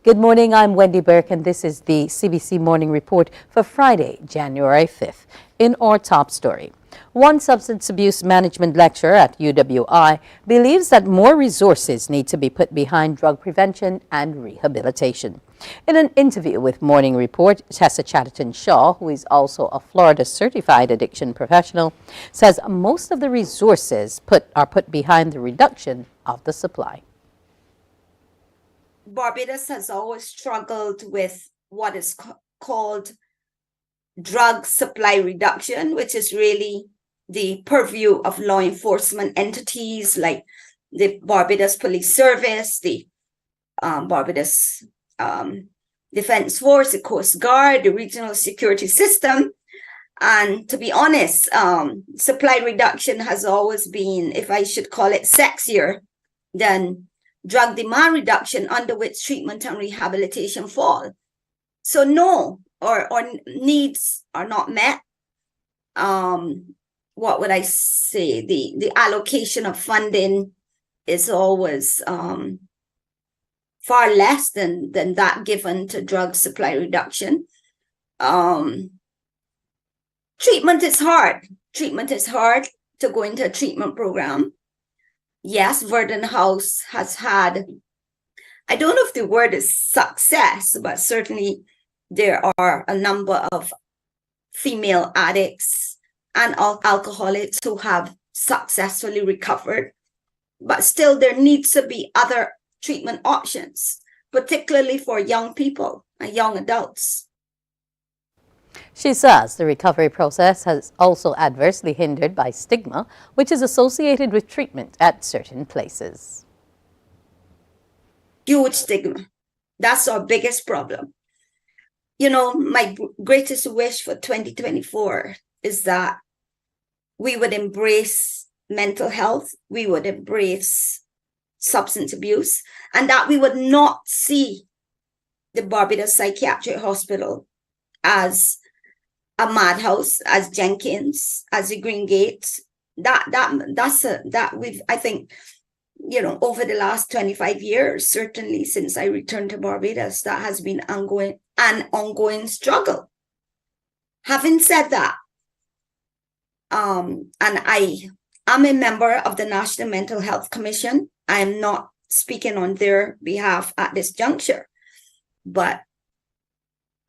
Good morning, I'm Wendy Burke, and this is the CBC Morning Report for Friday, January 5th. In our top story, one substance abuse management lecturer at UWI believes that more resources need to be put behind drug prevention and rehabilitation. In an interview with Morning Report, Tessa Chatterton-Shaw, who is also a Florida certified addiction professional, says most of the resources are put behind the reduction of the supply. Barbados has always struggled with what is called drug supply reduction, which is really the purview of law enforcement entities like the Barbados Police Service, the Barbados Defense Force, the Coast Guard, the regional security system. And to be honest, supply reduction has always been, if I should call it, sexier than drug demand reduction, under which treatment and rehabilitation fall. So no, or needs are not met. What would I say? The allocation of funding is always far less than that given to drug supply reduction. Treatment is hard. Treatment is hard to go into a treatment program. Yes, Verdun House has had, I don't know if the word is success, but certainly there are a number of female addicts and alcoholics who have successfully recovered. But still, there needs to be other treatment options, particularly for young people and young adults. She says the recovery process has also adversely hindered by stigma, which is associated with treatment at certain places. Huge stigma. That's our biggest problem. You know, my greatest wish for 2024 is that we would embrace mental health, we would embrace substance abuse, and that we would not see the Barbados Psychiatric Hospital as a madhouse, as Jenkins, as the Green Gate. I think, you know, over the last 25 years, certainly since I returned to Barbados, that has been an ongoing struggle. Having said that, and I am a member of the National Mental Health Commission. I am not speaking on their behalf at this juncture, but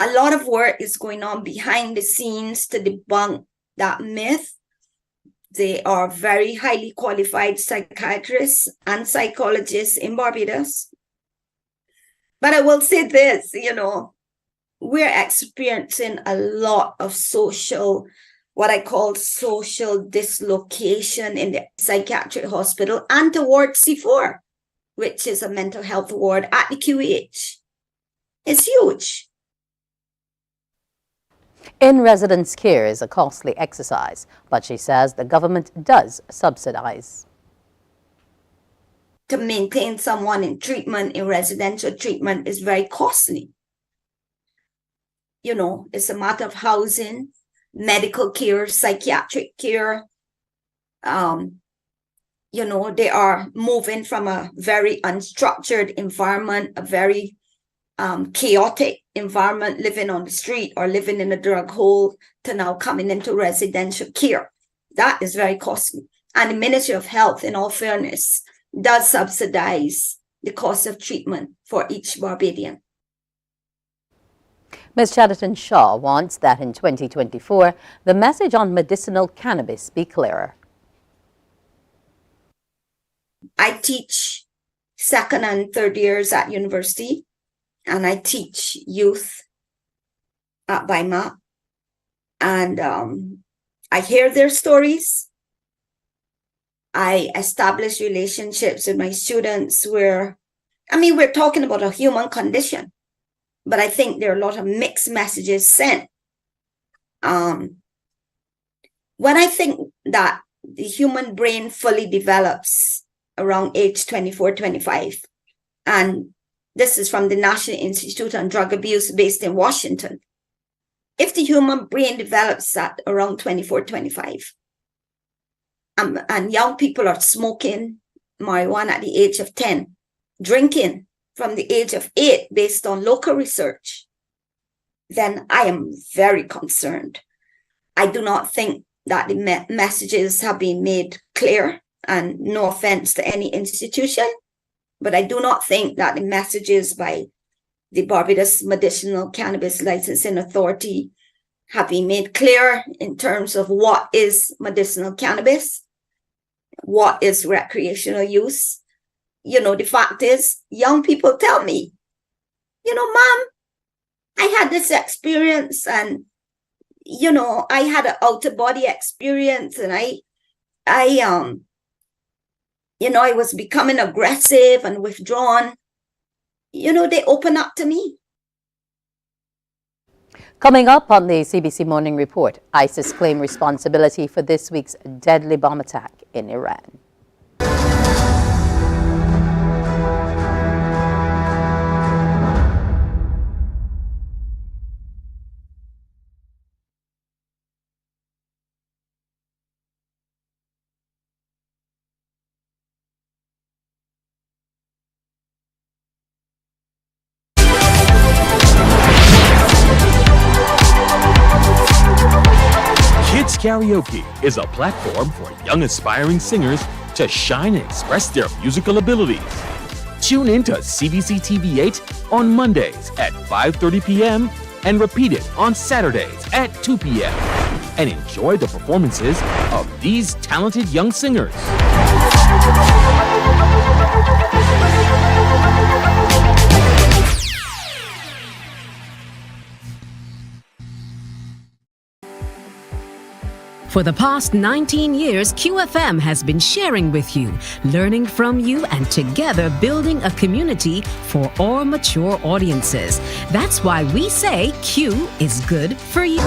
a lot of work is going on behind the scenes to debunk that myth. They are very highly qualified psychiatrists and psychologists in Barbados. But I will say this, you know, we're experiencing a lot of what I call social dislocation in the psychiatric hospital and towards C4, which is a mental health ward at the QEH. It's huge. In-residence care is a costly exercise, but she says the government does subsidize. To maintain someone in treatment, in residential treatment, is very costly. You know, it's a matter of housing, medical care, psychiatric care. You know, they are moving from a very unstructured environment, a very chaotic environment, living on the street or living in a drug hole, to now coming into residential care. That is very costly. And the Ministry of Health, in all fairness, does subsidize the cost of treatment for each Barbadian. Ms. Chatterton-Shaw wants that in 2024, the message on medicinal cannabis be clearer. I teach second and third years at university, and I teach youth at BIMA, and I hear their stories. I establish relationships with my students where, I mean, we're talking about a human condition, but I think there are a lot of mixed messages sent. When I think that the human brain fully develops around age 24, 25, and this is from the National Institute on Drug Abuse based in Washington. If the human brain develops at around 24, 25, and young people are smoking marijuana at the age of 10, drinking from the age of 8 based on local research, then I am very concerned. I do not think that the messages have been made clear, and no offense to any institution, but I do not think that the messages by the Barbados Medicinal Cannabis Licensing Authority have been made clear in terms of what is medicinal cannabis, what is recreational use. You know, the fact is, young people tell me, you know, Mom, I had this experience, and, you know, I had an out-of-body experience, and you know, I was becoming aggressive and withdrawn. You know, they open up to me. Coming up on the CBC Morning Report, ISIS claim responsibility for this week's deadly bomb attack in Iran. Karaoke is a platform for young aspiring singers to shine and express their musical abilities. Tune in to CBC TV8 on Mondays at 5:30 p.m. and repeat it on Saturdays at 2 p.m. and enjoy the performances of these talented young singers. For the past 19 years, QFM has been sharing with you, learning from you, and together building a community for all mature audiences. That's why we say Q is good for you.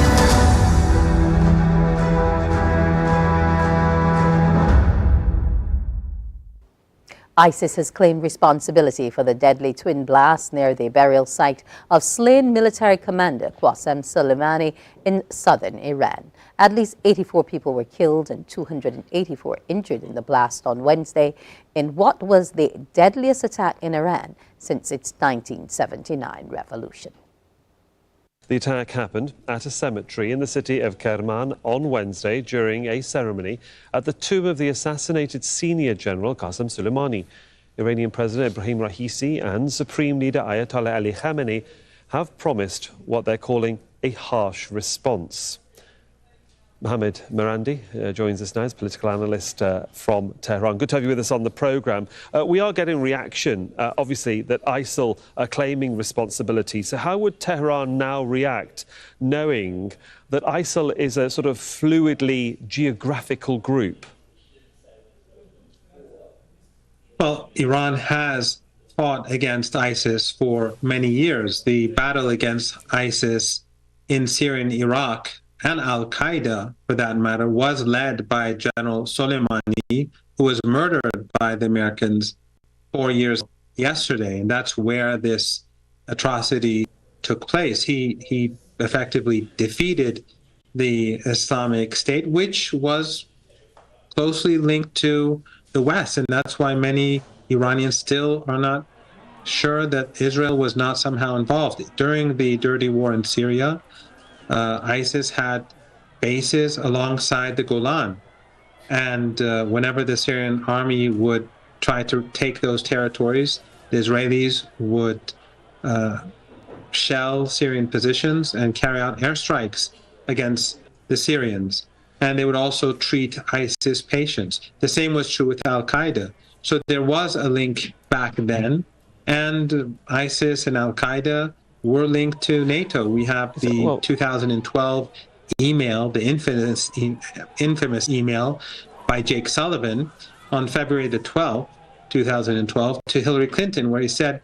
ISIS has claimed responsibility for the deadly twin blast near the burial site of slain military commander Qasem Soleimani in southern Iran. At least 84 people were killed and 284 injured in the blast on Wednesday in what was the deadliest attack in Iran since its 1979 revolution. The attack happened at a cemetery in the city of Kerman on Wednesday during a ceremony at the tomb of the assassinated senior general Qasem Soleimani. Iranian President Ibrahim Raisi and Supreme Leader Ayatollah Ali Khamenei have promised what they're calling a harsh response. Mohammed Marandi joins us now as political analyst from Tehran. Good to have you with us on the programme. We are getting reaction, obviously, that ISIL are claiming responsibility. So how would Tehran now react, knowing that ISIL is a sort of fluidly geographical group? Well, Iran has fought against ISIS for many years. The battle against ISIS in Syria and Iraq, and Al-Qaeda, for that matter, was led by General Soleimani, who was murdered by the Americans 4 years yesterday. And that's where this atrocity took place. He effectively defeated the Islamic State, which was closely linked to the West. And that's why many Iranians still are not sure that Israel was not somehow involved. During the dirty war in Syria, ISIS had bases alongside the Golan. And whenever the Syrian army would try to take those territories, the Israelis would shell Syrian positions and carry out airstrikes against the Syrians. And they would also treat ISIS patients. The same was true with Al-Qaeda. So there was a link back then, and ISIS and Al-Qaeda were linked to NATO. We have the 2012 email, the infamous email by Jake Sullivan on February the 12th, 2012, to Hillary Clinton, where he said,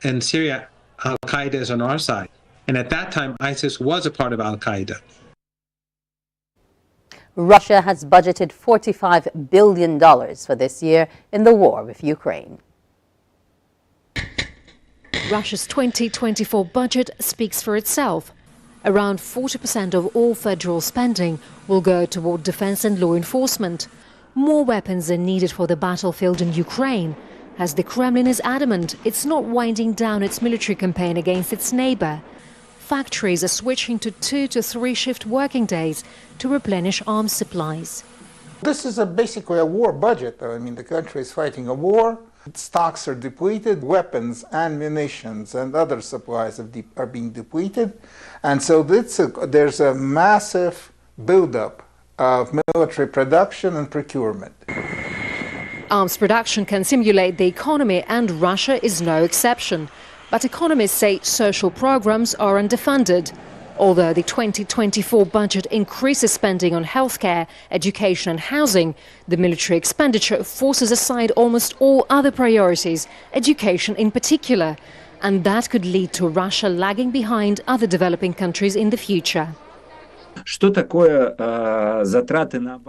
in Syria, Al-Qaeda is on our side. And at that time, ISIS was a part of Al-Qaeda. Russia has budgeted $45 billion for this year in the war with Ukraine. Russia's 2024 budget speaks for itself. Around 40% of all federal spending will go toward defense and law enforcement. More weapons are needed for the battlefield in Ukraine, as the Kremlin is adamant it's not winding down its military campaign against its neighbour. Factories are switching to 2 to 3 shift working days to replenish arms supplies. This is basically a war budget. I mean, the country is fighting a war. Stocks are depleted. Weapons and munitions and other supplies are being depleted. And so there's a massive buildup of military production and procurement. Arms production can stimulate the economy, and Russia is no exception. But economists say social programs are underfunded. Although the 2024 budget increases spending on healthcare, education and housing, the military expenditure forces aside almost all other priorities, education in particular. And that could lead to Russia lagging behind other developing countries in the future.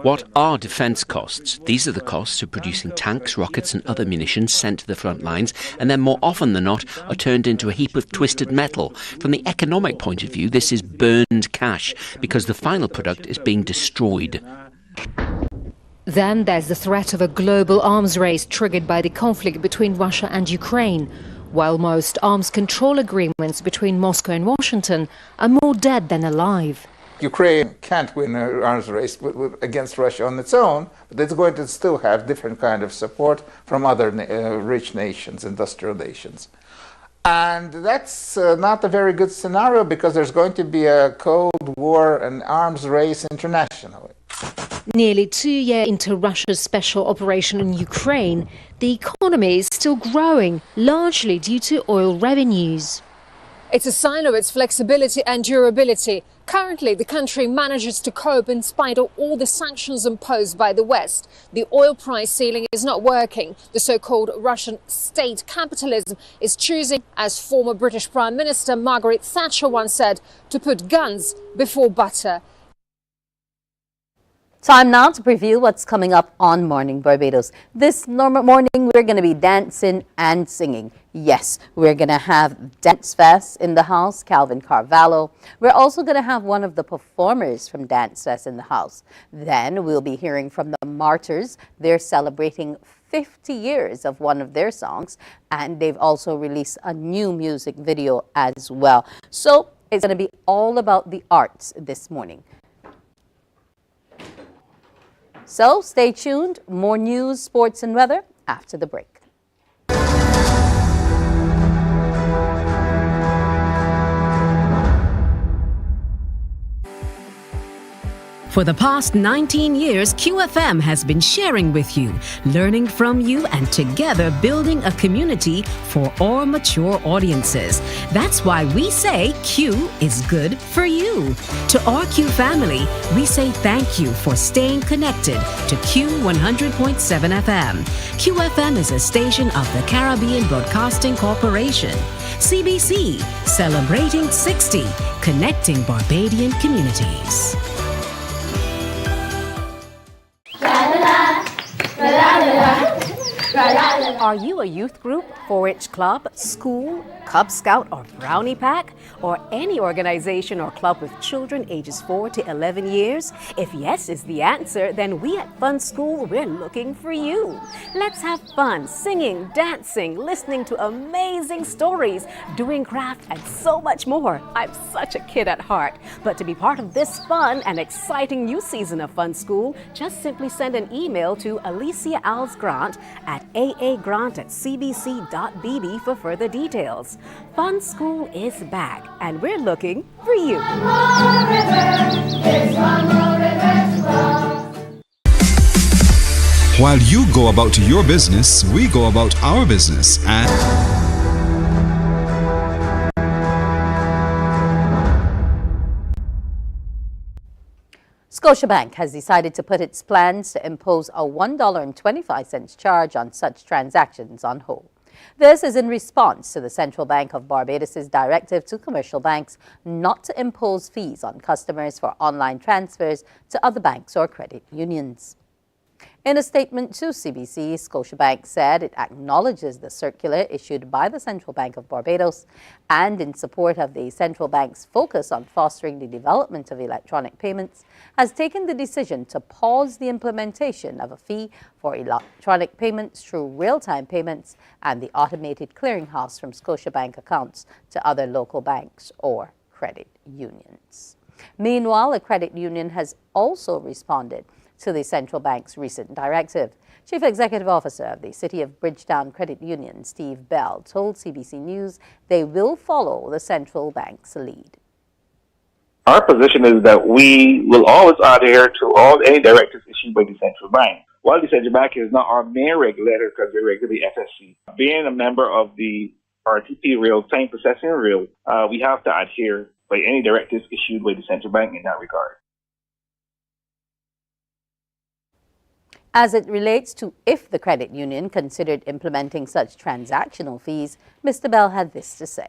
What are defence costs? These are the costs of producing tanks, rockets and other munitions sent to the front lines and then more often than not are turned into a heap of twisted metal. From the economic point of view, this is burned cash because the final product is being destroyed. Then there's the threat of a global arms race triggered by the conflict between Russia and Ukraine. While most arms control agreements between Moscow and Washington are more dead than alive. Ukraine can't win an arms race against Russia on its own, but it's going to still have different kind of support from other rich nations, industrial nations. And that's not a very good scenario because there's going to be a Cold War and arms race internationally. Nearly 2 years into Russia's special operation in Ukraine, the economy is still growing, largely due to oil revenues. It's a sign of its flexibility and durability. Currently, the country manages to cope in spite of all the sanctions imposed by the West. The oil price ceiling is not working. The so-called Russian state capitalism is choosing, as former British Prime Minister Margaret Thatcher once said, to put guns before butter. Time now to preview what's coming up on Morning Barbados. This morning, we're going to be dancing and singing. Yes, we're going to have Dance Fest in the house, Calvin Carvalho. We're also going to have one of the performers from Dance Fest in the house. Then we'll be hearing from the Martyrs. They're celebrating 50 years of one of their songs, and they've also released a new music video as well. So it's going to be all about the arts this morning. So stay tuned. More news, sports and weather after the break. For the past 19 years, QFM has been sharing with you, learning from you, and together building a community for all mature audiences. That's why we say Q is good for you. To our Q family, we say thank you for staying connected to Q 100.7 FM. QFM is a station of the Caribbean Broadcasting Corporation. CBC, celebrating 60, connecting Barbadian communities. Are you a youth group, 4-H club, school, Cub Scout or Brownie Pack, or any organization or club with children ages 4 to 11 years? If yes is the answer, then we at Fun School, we're looking for you. Let's have fun singing, dancing, listening to amazing stories, doing craft, and so much more. I'm such a kid at heart. But to be part of this fun and exciting new season of Fun School, just simply send an email to Alicia Alves Grant at aa.grant@cbc.bb for further details. Fun School is back, and we're looking for you. While you go about your business, we go about our business. And Scotiabank has decided to put its plans to impose a $1.25 charge on such transactions on hold. This is in response to the Central Bank of Barbados' directive to commercial banks not to impose fees on customers for online transfers to other banks or credit unions. In a statement to CBC, Scotiabank said it acknowledges the circular issued by the Central Bank of Barbados and in support of the central bank's focus on fostering the development of electronic payments, has taken the decision to pause the implementation of a fee for electronic payments through real-time payments and the automated clearinghouse from Scotiabank accounts to other local banks or credit unions. Meanwhile, a credit union has also responded to the central bank's recent directive. Chief Executive Officer of the City of Bridgetown Credit Union, Steve Bell, told CBC News they will follow the central bank's lead. Our position is that we will always adhere to any directives issued by the central bank. While the central bank is not our main regulator because we regulate the FSC, being a member of the RTP real-time processing rail, we have to adhere by any directives issued by the central bank in that regard. As it relates to if the credit union considered implementing such transactional fees, Mr. Bell had this to say.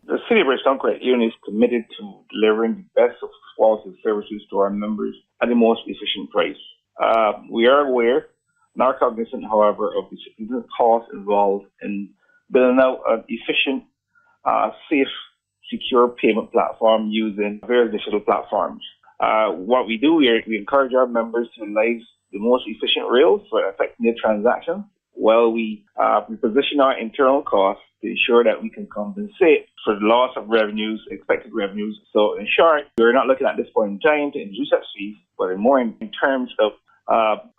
The City of Bridgetown Credit Union is committed to delivering the best of quality services to our members at the most efficient price. We are aware and are cognizant, however, of the significant costs involved in building out an efficient, safe, secure payment platform using various digital platforms. What we do, we encourage our members to utilize the most efficient rails for effecting their transactions, while we position our internal costs to ensure that we can compensate for the loss of revenues, expected revenues. So in short, we're not looking at this point in time to introduce such fees, but more in terms of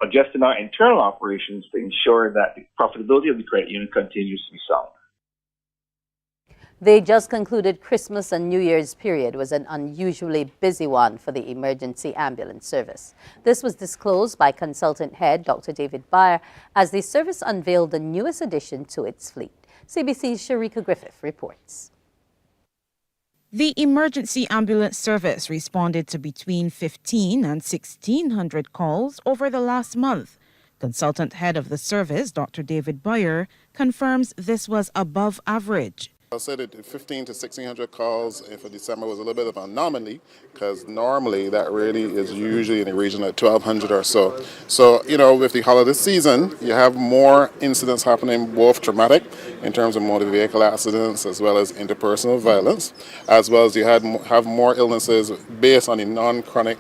adjusting our internal operations to ensure that the profitability of the credit union continues to be sound. The just concluded Christmas and New Year's period was an unusually busy one for the emergency ambulance service. This was disclosed by consultant head Dr. David Beyer as the service unveiled the newest addition to its fleet. CBC's Sharika Griffith reports. The emergency ambulance service responded to between 1,500 and 1,600 calls over the last month. Consultant head of the service, Dr. David Beyer, confirms this was above average. I said that 1,500 to 1,600 calls for December was a little bit of an anomaly because normally that really is usually in the region of 1,200 or so. So, with the holiday season, you have more incidents happening, both traumatic in terms of motor vehicle accidents as well as interpersonal violence, as well as you have more illnesses based on the non-chronic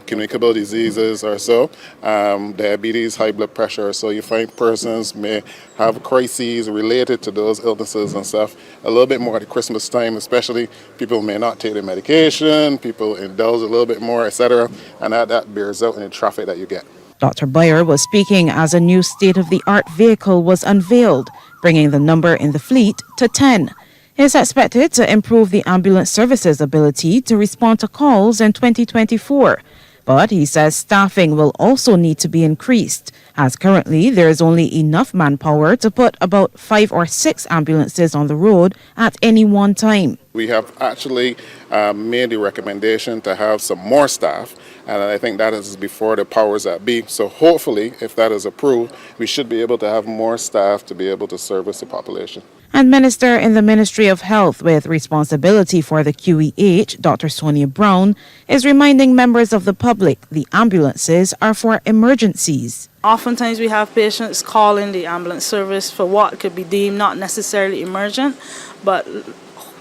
communicable diseases or so, diabetes, high blood pressure. So you find persons may have crises related to those illnesses and stuff a little bit more at the Christmas time, especially people may not take their medication, people indulge a little bit more, etc. And that bears out in the traffic that you get. Dr. Beyer was speaking as a new state-of-the-art vehicle was unveiled, bringing the number in the fleet to 10. It is expected to improve the ambulance service's ability to respond to calls in 2024. But he says staffing will also need to be increased, as currently there is only enough manpower to put about 5 or 6 ambulances on the road at any one time. We have actually made the recommendation to have some more staff, and I think that is before the powers that be. So hopefully, if that is approved, we should be able to have more staff to be able to service the population. And Minister in the Ministry of Health with responsibility for the QEH, Dr. Sonia Brown, is reminding members of the public the ambulances are for emergencies. Oftentimes we have patients calling the ambulance service for what could be deemed not necessarily emergent, but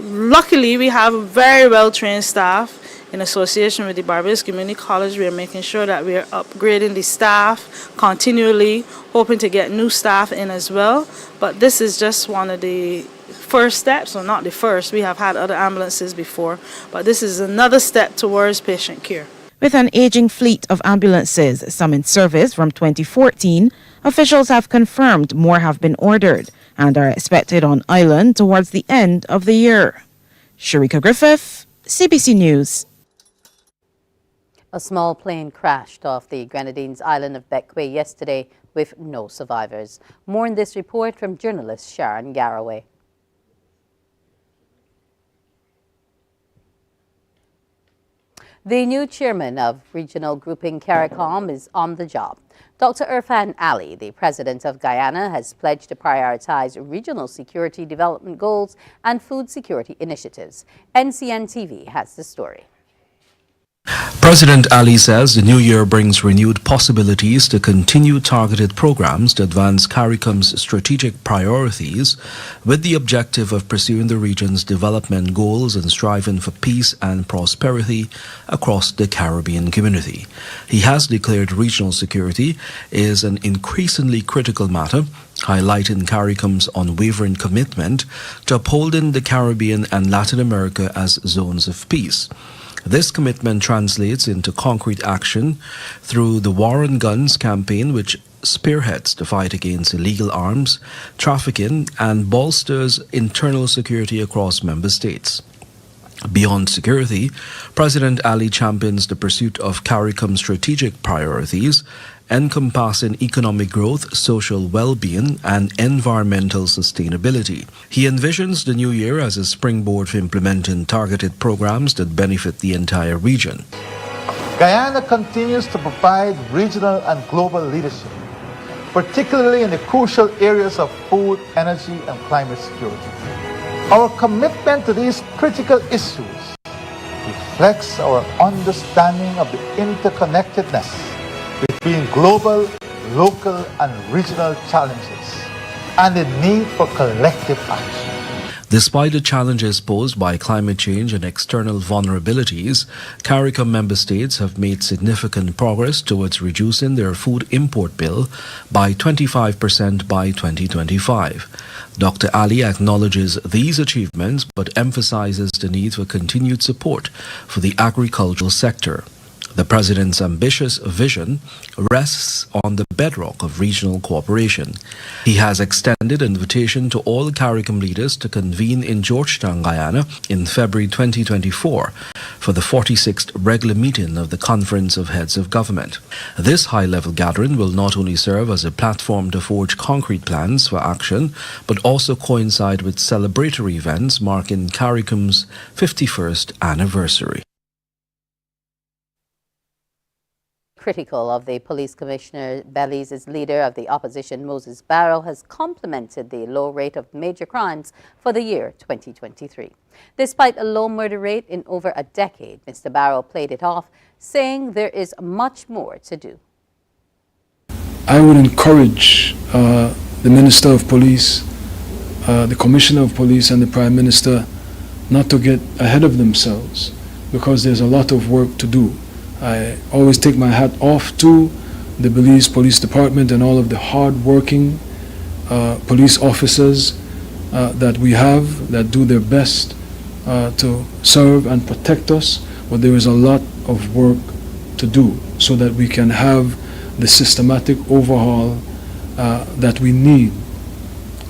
luckily we have very well-trained staff. In association with the Barbados Community College, we are making sure that we are upgrading the staff continually, hoping to get new staff in as well. But this is just one of the first steps, or not the first. We have had other ambulances before, but this is another step towards patient care. With an aging fleet of ambulances, some in service from 2014, officials have confirmed more have been ordered and are expected on island towards the end of the year. Sharika Griffith, CBC News. A small plane crashed off the Grenadines island of Bequia yesterday with no survivors. More in this report from journalist Sharon Garraway. The new chairman of regional grouping CARICOM is on the job. Dr. Irfan Ali, the president of Guyana, has pledged to prioritize regional security development goals and food security initiatives. NCN TV has the story. President Ali says the new year brings renewed possibilities to continue targeted programs to advance CARICOM's strategic priorities with the objective of pursuing the region's development goals and striving for peace and prosperity across the Caribbean community. He has declared regional security is an increasingly critical matter, highlighting CARICOM's unwavering commitment to upholding the Caribbean and Latin America as zones of peace. This commitment translates into concrete action through the War on Guns campaign, which spearheads the fight against illegal arms, trafficking, and bolsters internal security across member states. Beyond security, President Ali champions the pursuit of CARICOM's strategic priorities, encompassing economic growth, social well-being, and environmental sustainability. He envisions the new year as a springboard for implementing targeted programs that benefit the entire region. Guyana continues to provide regional and global leadership, particularly in the crucial areas of food, energy, and climate security. Our commitment to these critical issues reflects our understanding of the interconnectedness between global, local, and regional challenges and the need for collective action. Despite the challenges posed by climate change and external vulnerabilities, CARICOM member states have made significant progress towards reducing their food import bill by 25% by 2025. Dr. Ali acknowledges these achievements but emphasizes the need for continued support for the agricultural sector. The President's ambitious vision rests on the bedrock of regional cooperation. He has extended an invitation to all CARICOM leaders to convene in Georgetown, Guyana in February 2024 for the 46th regular meeting of the Conference of Heads of Government. This high-level gathering will not only serve as a platform to forge concrete plans for action, but also coincide with celebratory events marking CARICOM's 51st anniversary. Critical of the police commissioner, Belize's leader of the opposition, Moses Barrow, has complimented the low rate of major crimes for the year 2023. Despite a low murder rate in over a decade, Mr. Barrow played it off, saying there is much more to do. I would encourage the Minister of Police, the Commissioner of Police, and the Prime Minister not to get ahead of themselves, because there's a lot of work to do. I always take my hat off to the Belize Police Department and all of the hard-working police officers that we have that do their best to serve and protect us, but there is a lot of work to do so that we can have the systematic overhaul that we need,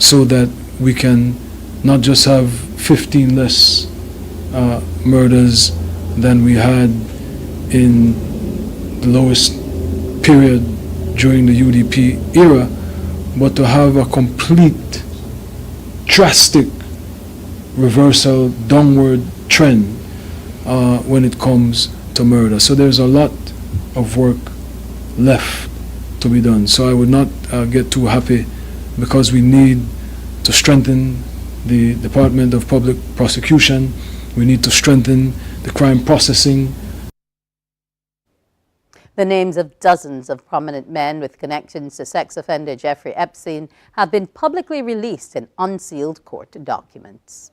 so that we can not just have 15 less murders than we had in the lowest period during the UDP era, but to have a complete, drastic reversal, downward trend when it comes to murder. So there's a lot of work left to be done. So I would not get too happy, because we need to strengthen the Department of Public Prosecution. We need to strengthen the crime processing. The names of dozens of prominent men with connections to sex offender Jeffrey Epstein have been publicly released in unsealed court documents.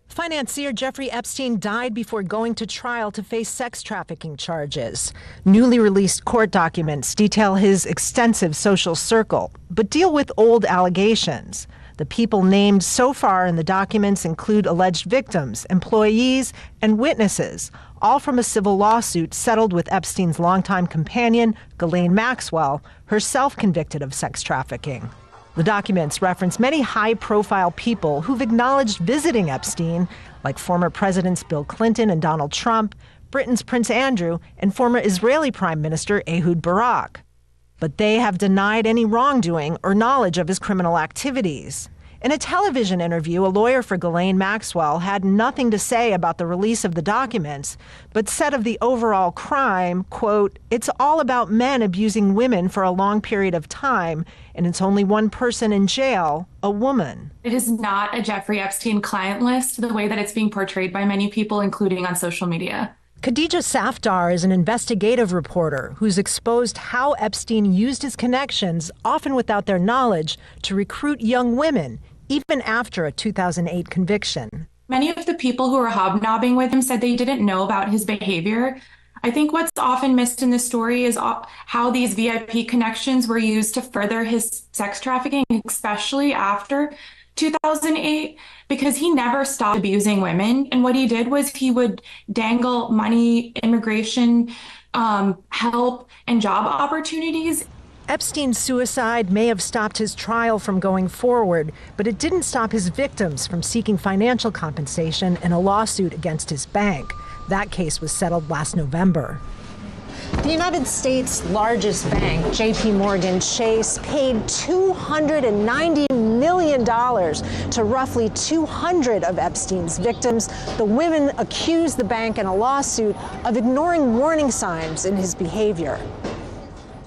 Financier Jeffrey Epstein died before going to trial to face sex trafficking charges. Newly released court documents detail his extensive social circle, but deal with old allegations. The people named so far in the documents include alleged victims, employees, and witnesses, all from a civil lawsuit settled with Epstein's longtime companion, Ghislaine Maxwell, herself convicted of sex trafficking. The documents reference many high-profile people who've acknowledged visiting Epstein, like former Presidents Bill Clinton and Donald Trump, Britain's Prince Andrew, and former Israeli Prime Minister Ehud Barak. But they have denied any wrongdoing or knowledge of his criminal activities. In a television interview, a lawyer for Ghislaine Maxwell had nothing to say about the release of the documents, but said of the overall crime, quote, "It's all about men abusing women for a long period of time, and it's only one person in jail, a woman." It is not a Jeffrey Epstein client list the way that it's being portrayed by many people, including on social media. Khadija Safdar is an investigative reporter who's exposed how Epstein used his connections, often without their knowledge, to recruit young women, even after a 2008 conviction. Many of the people who were hobnobbing with him said they didn't know about his behavior. I think what's often missed in this story is how these VIP connections were used to further his sex trafficking, especially after 2008, because he never stopped abusing women. And what he did was he would dangle money, immigration, help, and job opportunities. Epstein's suicide may have stopped his trial from going forward, but it didn't stop his victims from seeking financial compensation in a lawsuit against his bank. That case was settled last November. The United States' largest bank, JP Morgan Chase, paid $290 million to roughly 200 of Epstein's victims. The women accused the bank in a lawsuit of ignoring warning signs in his behavior.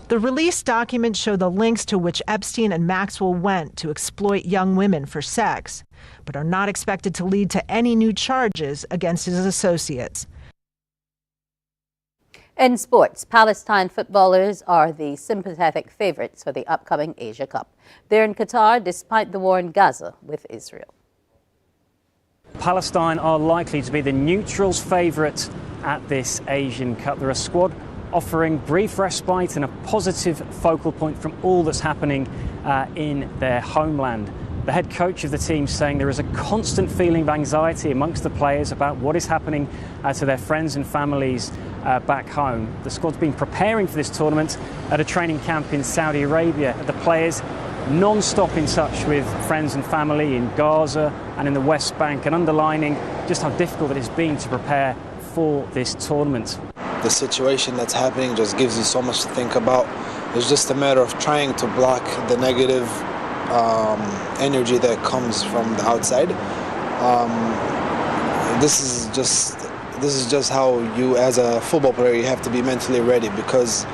The released documents show the links to which Epstein and Maxwell went to exploit young women for sex, but are not expected to lead to any new charges against his associates. In sports, Palestine footballers are the sympathetic favorites for the upcoming Asia Cup. They're in Qatar despite the war in Gaza with Israel. Palestine are likely to be the neutrals' favourite at this Asian Cup. They're a squad offering brief respite and a positive focal point from all that's happening in their homeland. The head coach of the team saying there is a constant feeling of anxiety amongst the players about what is happening to their friends and families back home. The squad's been preparing for this tournament at a training camp in Saudi Arabia. The players non-stop in touch with friends and family in Gaza and in the West Bank, and underlining just how difficult it has been to prepare for this tournament. The situation that's happening just gives you so much to think about. It's just a matter of trying to block the negative energy that comes from the outside. This is just how you, as a football player, you have to be mentally ready, because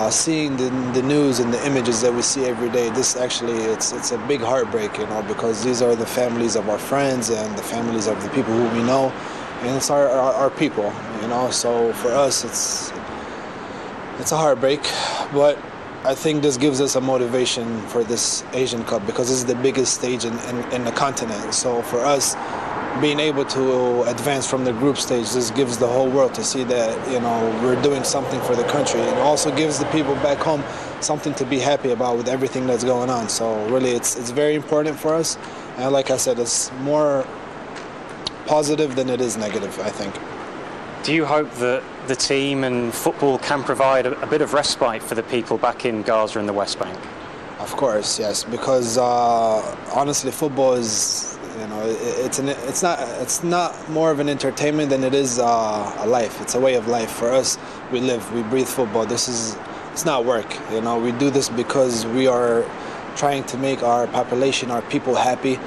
seeing the news and the images that we see every day, this actually it's a big heartbreak, you know, because these are the families of our friends and the families of the people who we know, and it's our people, you know. So for us, it's a heartbreak, but I think this gives us a motivation for this Asian Cup, because this is the biggest stage in the continent. So for us, being able to advance from the group stage, this gives the whole world to see that, you know, we're doing something for the country. It also gives the people back home something to be happy about with everything that's going on. So really, it's very important for us. And like I said, it's more positive than it is negative, I think. Do you hope that the team and football can provide a bit of respite for the people back in Gaza and the West Bank? Of course, yes, because honestly, football is, you know, it's not more of an entertainment than it is a life. It's a way of life for us. We breathe football. It's not work. You know, we do this because we are trying to make our population, our people happy.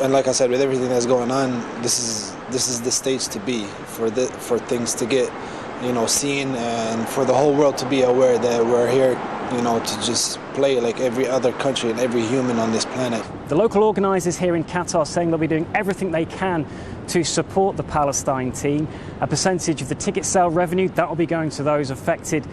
And like I said, with everything that's going on, this is the stage to be for things to get, you know, seen, and for the whole world to be aware that we're here, you know, to just play like every other country and every human on this planet. The local organisers here in Qatar saying they'll be doing everything they can to support the Palestine team. A percentage of the ticket sale revenue, that will be going to those affected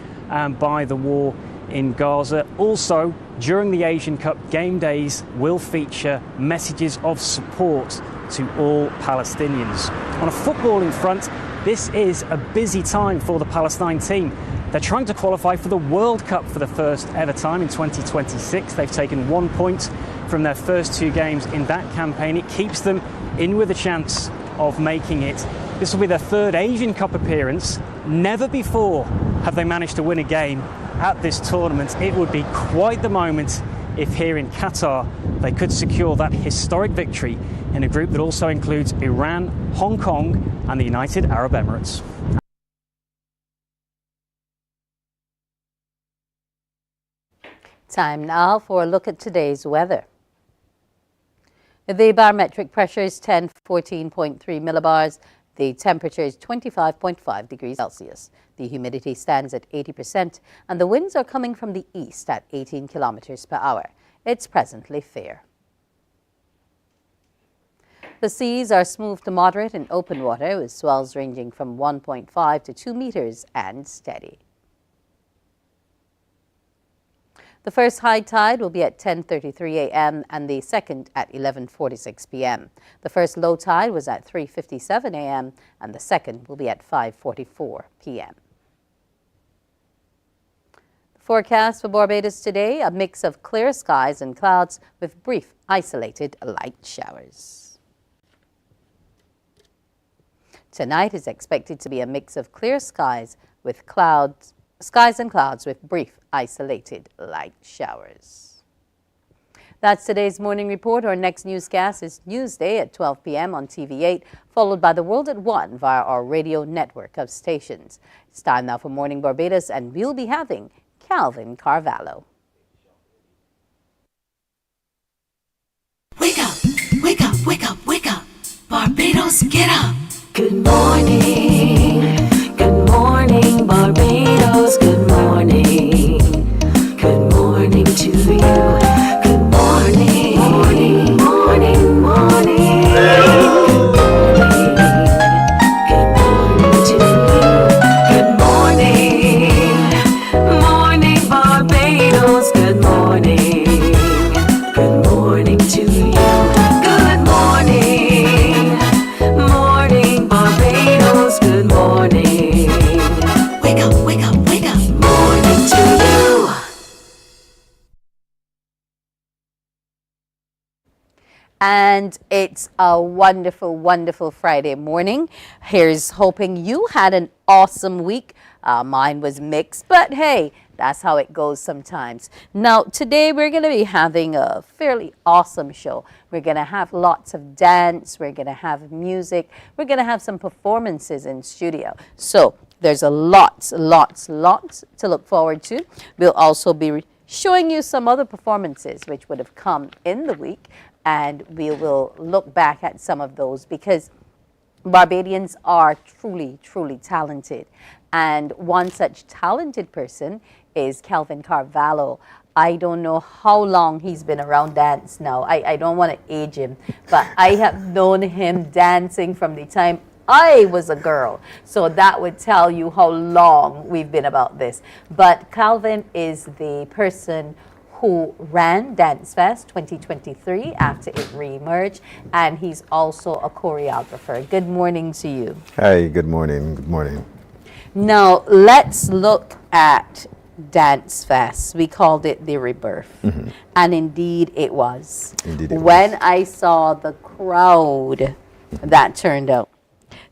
by the war in Gaza. Also, during the Asian Cup, game days will feature messages of support to all Palestinians. On a footballing front, this is a busy time for the Palestine team. They're trying to qualify for the World Cup for the first ever time in 2026. They've taken 1 point from their first 2 games in that campaign. It keeps them in with a chance of making it. This will be their 3rd Asian Cup appearance. Never before have they managed to win a game at this tournament. It would be quite the moment if here in Qatar they could secure that historic victory in a group that also includes Iran, Hong Kong and the United Arab Emirates. Time now for a look at today's weather. The barometric pressure is 1014.3 millibars. The temperature is 25.5 degrees Celsius. The humidity stands at 80%, and the winds are coming from the east at 18 kilometers per hour. It's presently fair. The seas are smooth to moderate in open water, with swells ranging from 1.5 to 2 meters and steady. The first high tide will be at 10:33 a.m. and the second at 11:46 p.m. The first low tide was at 3:57 a.m. and the second will be at 5:44 p.m. The forecast for Barbados today, a mix of clear skies and clouds with brief isolated light showers. Tonight is expected to be a mix of clear skies and clouds with brief isolated light showers. That's today's morning report. Our next newscast is Newsday at 12 p.m. on TV8, followed by The World at 1 via our radio network of stations. It's time now for Morning Barbados, and we'll be having Calvin Carvalho. Wake up, wake up, wake up, wake up. Barbados, get up. Good morning. Good morning, Barbados. Good morning. Good morning to you. Good morning. Morning, morning, morning. Good morning to you. Good morning. Morning, Barbados. Good morning. Good morning to you. Good morning. Morning, Barbados. Good morning. Wake up, wake up, wake up. Morning to you. And it's a wonderful, wonderful Friday morning. Here's hoping you had an awesome week. Mine was mixed, but hey, that's how it goes sometimes. Now, today we're going to be having a fairly awesome show. We're going to have lots of dance. We're going to have music. We're going to have some performances in studio. So there's a lots to look forward to. We'll also be showing you some other performances which would have come in the week, and we will look back at some of those because Barbadians are truly, truly talented. And one such talented person is Calvin Carvalho. I don't know how long he's been around dance now. I don't want to age him, but I have known him dancing from the time I was a girl. So that would tell you how long we've been about this. But Calvin is the person who ran Dance Fest 2023 after it re-emerged, and he's also a choreographer. Good morning to you. Hi, good morning. Good morning. Now, let's look at Dance Fest. We called it the rebirth, and indeed it was. Indeed it when was. I saw the crowd that turned out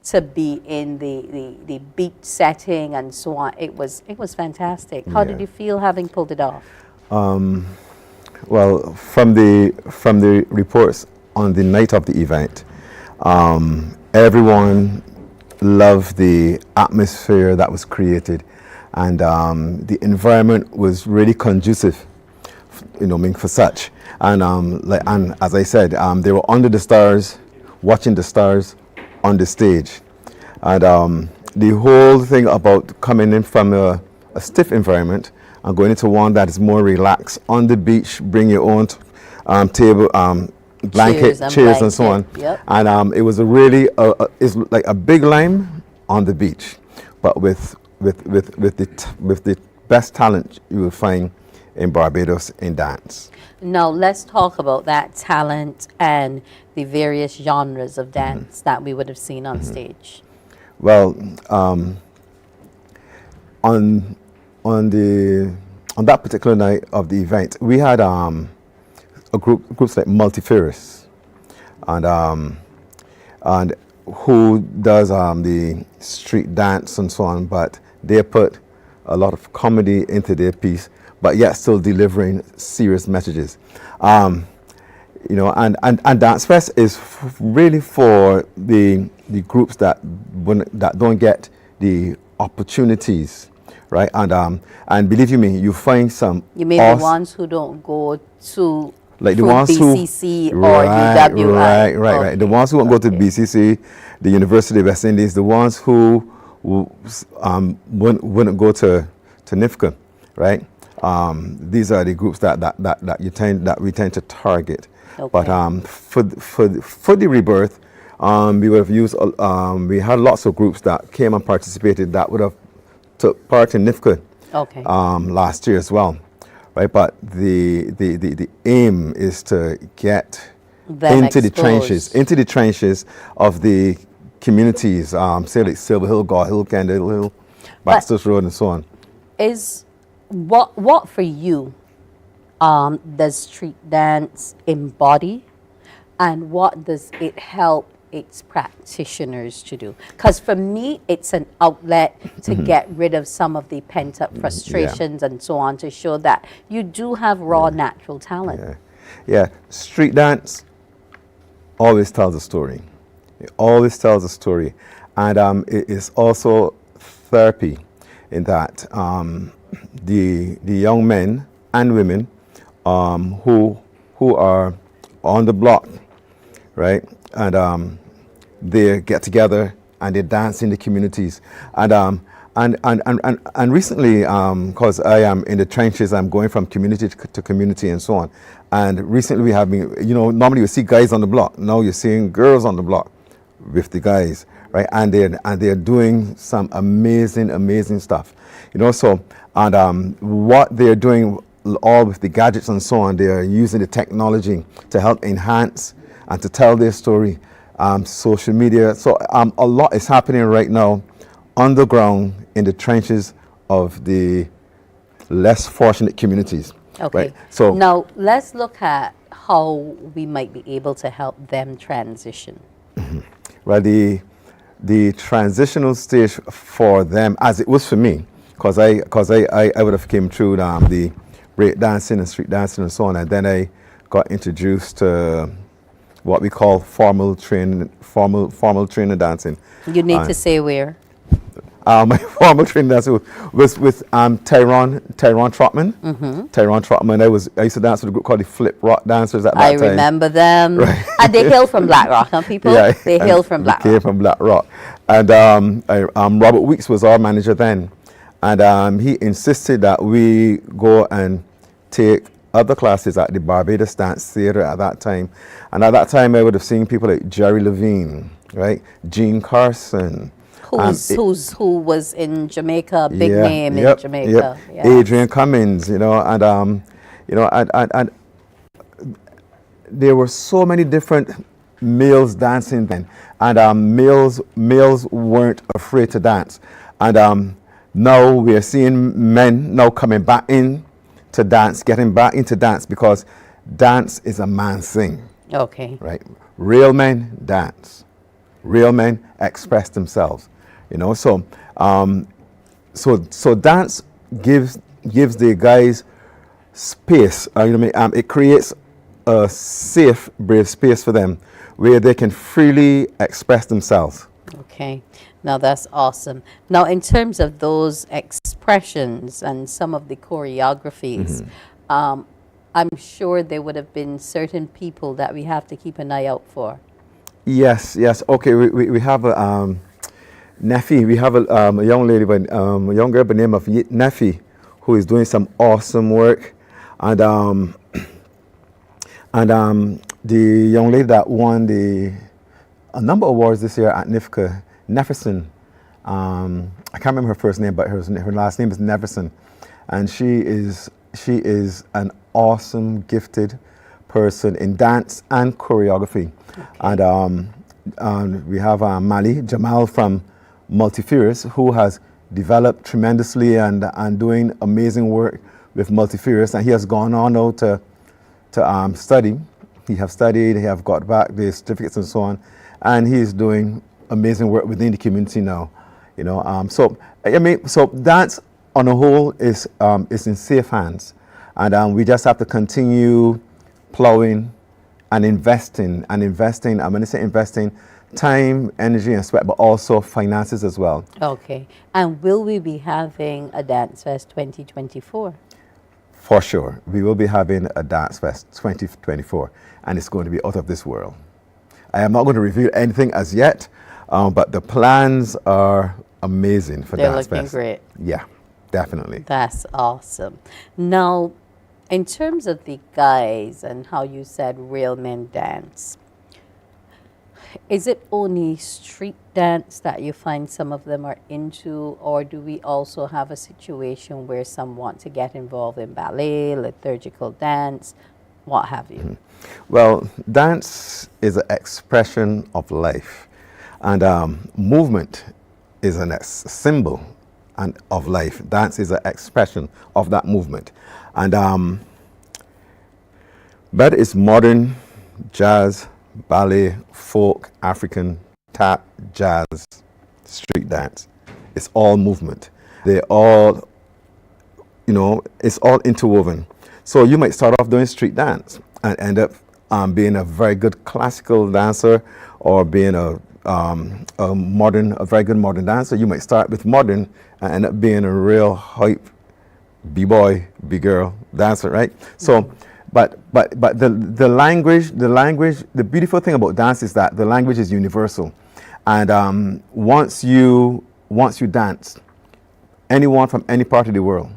to be in the beach setting and so on, it was fantastic. How did you feel having pulled it off? Well, from the reports on the night of the event, everyone loved the atmosphere that was created, and the environment was really conducive, for such. And and as I said, they were under the stars, watching the stars on the stage, and the whole thing about coming in from a stiff environment and going into one that is more relaxed on the beach, bring your own table, chairs and so on. Yep. And it was a really, it's like a big lime on the beach, but with the best talent you will find in Barbados in dance. Now let's talk about that talent and the various genres of dance that we would have seen on stage. Well, on that particular night of the event, we had groups like Multifarious, and who does the street dance and so on, but they put a lot of comedy into their piece, but yet still delivering serious messages. And Dance Fest is really for the groups that don't get the opportunities, right? And believe you me, you find some. You mean the ones who don't go to like the ones BCC who, or UWI? Right. The ones who won't go to BCC, the University of West Indies, the ones who wouldn't go to NIFCA, right? These are the groups that we tend to target. Okay. But for the rebirth, we would have used. We had lots of groups that came and participated that would have took part in NIFCA last year as well, right? But the aim is to get into the trenches of the communities, say like Silver Hill, Gaw Hill, Kendall Hill, Baxter's Road, and so on. Is what for you does street dance embody, and what does it help its practitioners to do? Because for me, it's an outlet to get rid of some of the pent-up frustrations and so on, to show that you do have raw natural talent. Yeah, street dance always tells a story. It always tells a story, and it is also therapy in that the young men and women who are on the block, right, and they get together and they dance in the communities, and recently, because I am in the trenches, I'm going from community to community and so on. And recently we have been, normally you see guys on the block. Now you're seeing girls on the block with the guys, right? And they're doing some amazing stuff, So what they're doing, all with the gadgets and so on, they are using the technology to help enhance and to tell their story. Social media. So a lot is happening right now on the ground in the trenches of the less fortunate communities. Okay. Right? So now let's look at how we might be able to help them transition. Well, the transitional stage for them, as it was for me, because I would have came through the break dancing and street dancing and so on, and then I got introduced to what we call formal training dancing. You need to say where. My formal training dancing was with Tyrone Trotman. Tyrone Trotman. I used to dance with a group called the Flip Rock Dancers at that time. I remember them. Right. And they hail from Black Rock, huh, people? Yeah, they hail from Black Rock. They came from Black Rock. And Robert Weeks was our manager then. And he insisted that we go and take other classes at the Barbados Dance Theatre at that time. And at that time, I would have seen people like Jerry Levine, right? Gene Carson. Who was in Jamaica, big name in Jamaica. Yes. Adrian Cummins, and there were so many different males dancing then, and males weren't afraid to dance, and now we are seeing men now coming back in to dance, getting back into dance, because dance is a man's thing. Okay. Right. Real men dance. Real men express themselves. So dance gives the guys space. It creates a safe, brave space for them where they can freely express themselves. Okay. Now that's awesome. Now, in terms of those expressions and some of the choreographies, I'm sure there would have been certain people that we have to keep an eye out for. Yes. Okay, we have a Neffy. We have a young lady, a young girl by the name of Neffy, who is doing some awesome work, and the young lady that won a number of awards this year at NIFCA, Neferson. I can't remember her first name, but her last name is Neferson, and she is an awesome, gifted person in dance and choreography. Okay. And we have Mali Jamal from Multifurious, who has developed tremendously and doing amazing work with Multifurious, and he has gone on now to study. He have studied, he have got back the certificates and so on, and he is doing amazing work within the community now. So dance on a whole is in safe hands, and we just have to continue plowing and investing. I'm going to say investing time, energy, and sweat, but also finances as well. Okay. And will we be having a Dance Fest 2024? For sure. We will be having a Dance Fest 2024, and it's going to be out of this world. I am not going to reveal anything as yet, but the plans are amazing for Dance Fest. They're looking great. Yeah, definitely. That's awesome. Now, in terms of the guys and how you said real men dance, is it only street dance that you find some of them are into, or do we also have a situation where some want to get involved in ballet, liturgical dance, what have you? Well, dance is an expression of life, and movement is a symbol of life. Dance is an expression of that movement. And but it's modern, jazz, ballet, folk, African, tap, jazz, street dance. It's all movement. They all, it's all interwoven. So you might start off doing street dance and end up being a very good classical dancer, or being a very good modern dancer. You might start with modern and end up being a real hype b-boy, b-girl dancer, right? So, but the language, the beautiful thing about dance is that the language is universal, and once you dance, anyone from any part of the world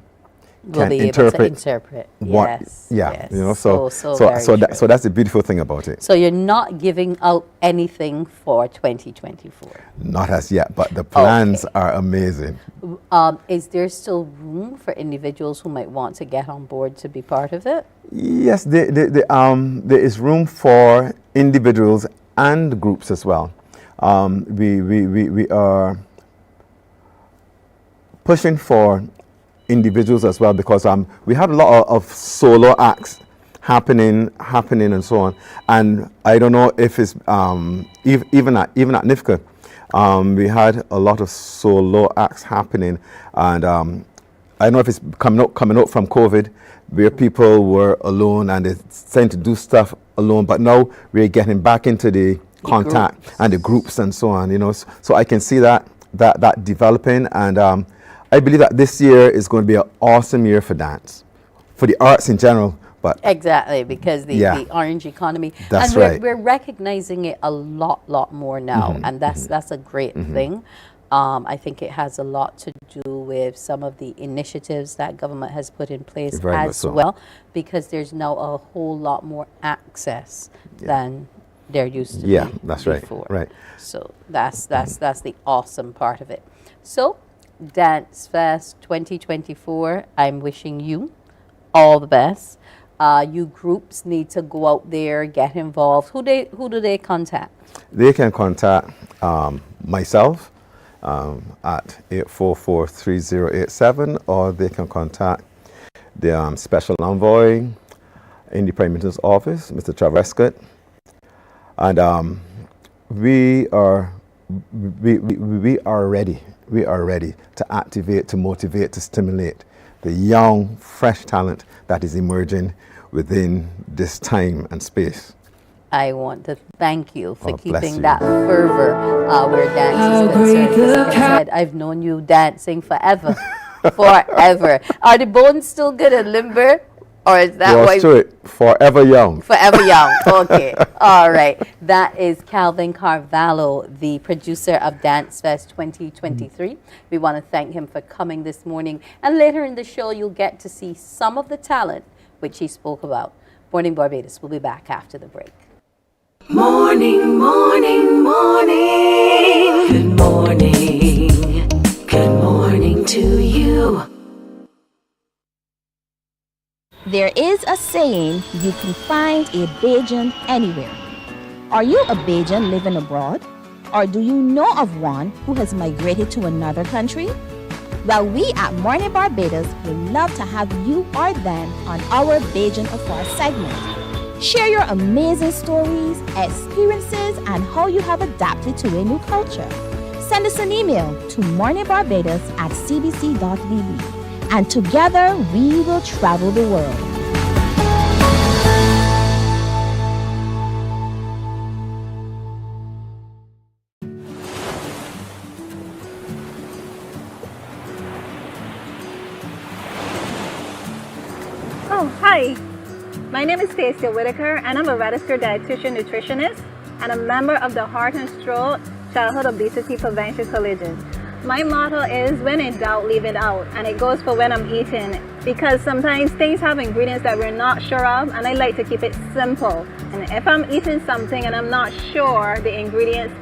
can interpret what, yes, yeah, yes. So that's the beautiful thing about it. So you're not giving out anything for 2024? Not as yet, but the plans are amazing. Is there still room for individuals who might want to get on board to be part of it? Yes, there is room for individuals and groups as well. We are pushing for individuals as well, because we have a lot of solo acts happening and so on. And I don't know if it's even at NIFCA, we had a lot of solo acts happening, and I don't know if it's coming out from COVID, where people were alone and they tend to do stuff alone. But now we're getting back into the contact and the groups and so on. So I can see that developing, and I believe that this year is going to be an awesome year for dance, for the arts in general. But exactly, because the orange economy. That's and right. We're recognizing it a lot more now, and that's a great thing. I think it has a lot to do with some of the initiatives that government has put in place as well, because there's now a whole lot more access than there used to be. Yeah, that's before. Right. So that's the awesome part of it. So Dance Fest 2024, I'm wishing you all the best. You groups need to go out there, get involved. Who do they contact? They can contact myself at 844-3087, or they can contact the Special Envoy in the Prime Minister's office, Mr. Travis Scott. And we are ready. We are ready to activate, to motivate, to stimulate the young, fresh talent that is emerging within this time and space. I want to thank you for keeping that fervor where dance is concerned. As I said, I've known you dancing forever. Forever. Are the bones still good and limber? Or is that why? Forever young. Forever young. Okay. All right. That is Calvin Carvalho, the producer of Dance Fest 2023. We want to thank him for coming this morning. And later in the show, you'll get to see some of the talent which he spoke about. Morning Barbados. We'll be back after the break. Morning, morning, morning. Good morning. Good morning to you. There is a saying, you can find a Bajan anywhere. Are you a Bajan living abroad? Or do you know of one who has migrated to another country? Well, we at Mornin Barbados would love to have you or them on our Bajan Afar segment. Share your amazing stories, experiences, and how you have adapted to a new culture. Send us an email to morninbarbados@cbc.vb. And together we will travel the world. Oh, hi. My name is Stacia Whitaker, and I'm a registered dietitian nutritionist and a member of the Heart and Stroll Childhood Obesity Prevention Coalition. My motto is when in doubt, leave it out. And it goes for when I'm eating, because sometimes things have ingredients that we're not sure of, and I like to keep it simple. And if I'm eating something and I'm not sure the ingredients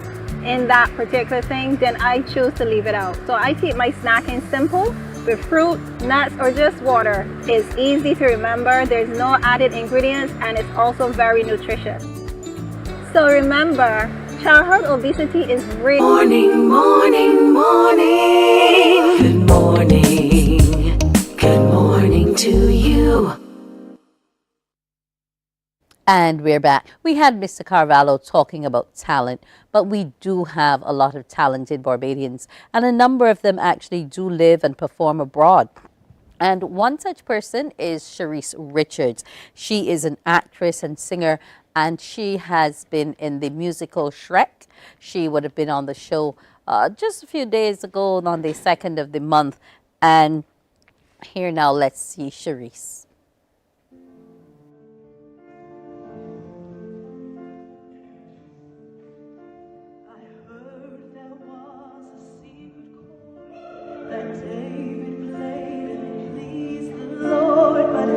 in that particular thing, then I choose to leave it out. So I keep my snacking simple with fruit, nuts, or just water. It's easy to remember, there's no added ingredients, and it's also very nutritious. So remember, childhood obesity is real. Morning, morning, morning. Good morning. Good morning to you. And we're back. We had Mr. Carvalho talking about talent, but we do have a lot of talented Barbadians, and a number of them actually do live and perform abroad. And one such person is Cherise Richards. She is an actress and singer, and she has been in the musical Shrek. She would have been on the show just a few days ago on the 2nd of the month. And here now, let's see Cherise. Lord, but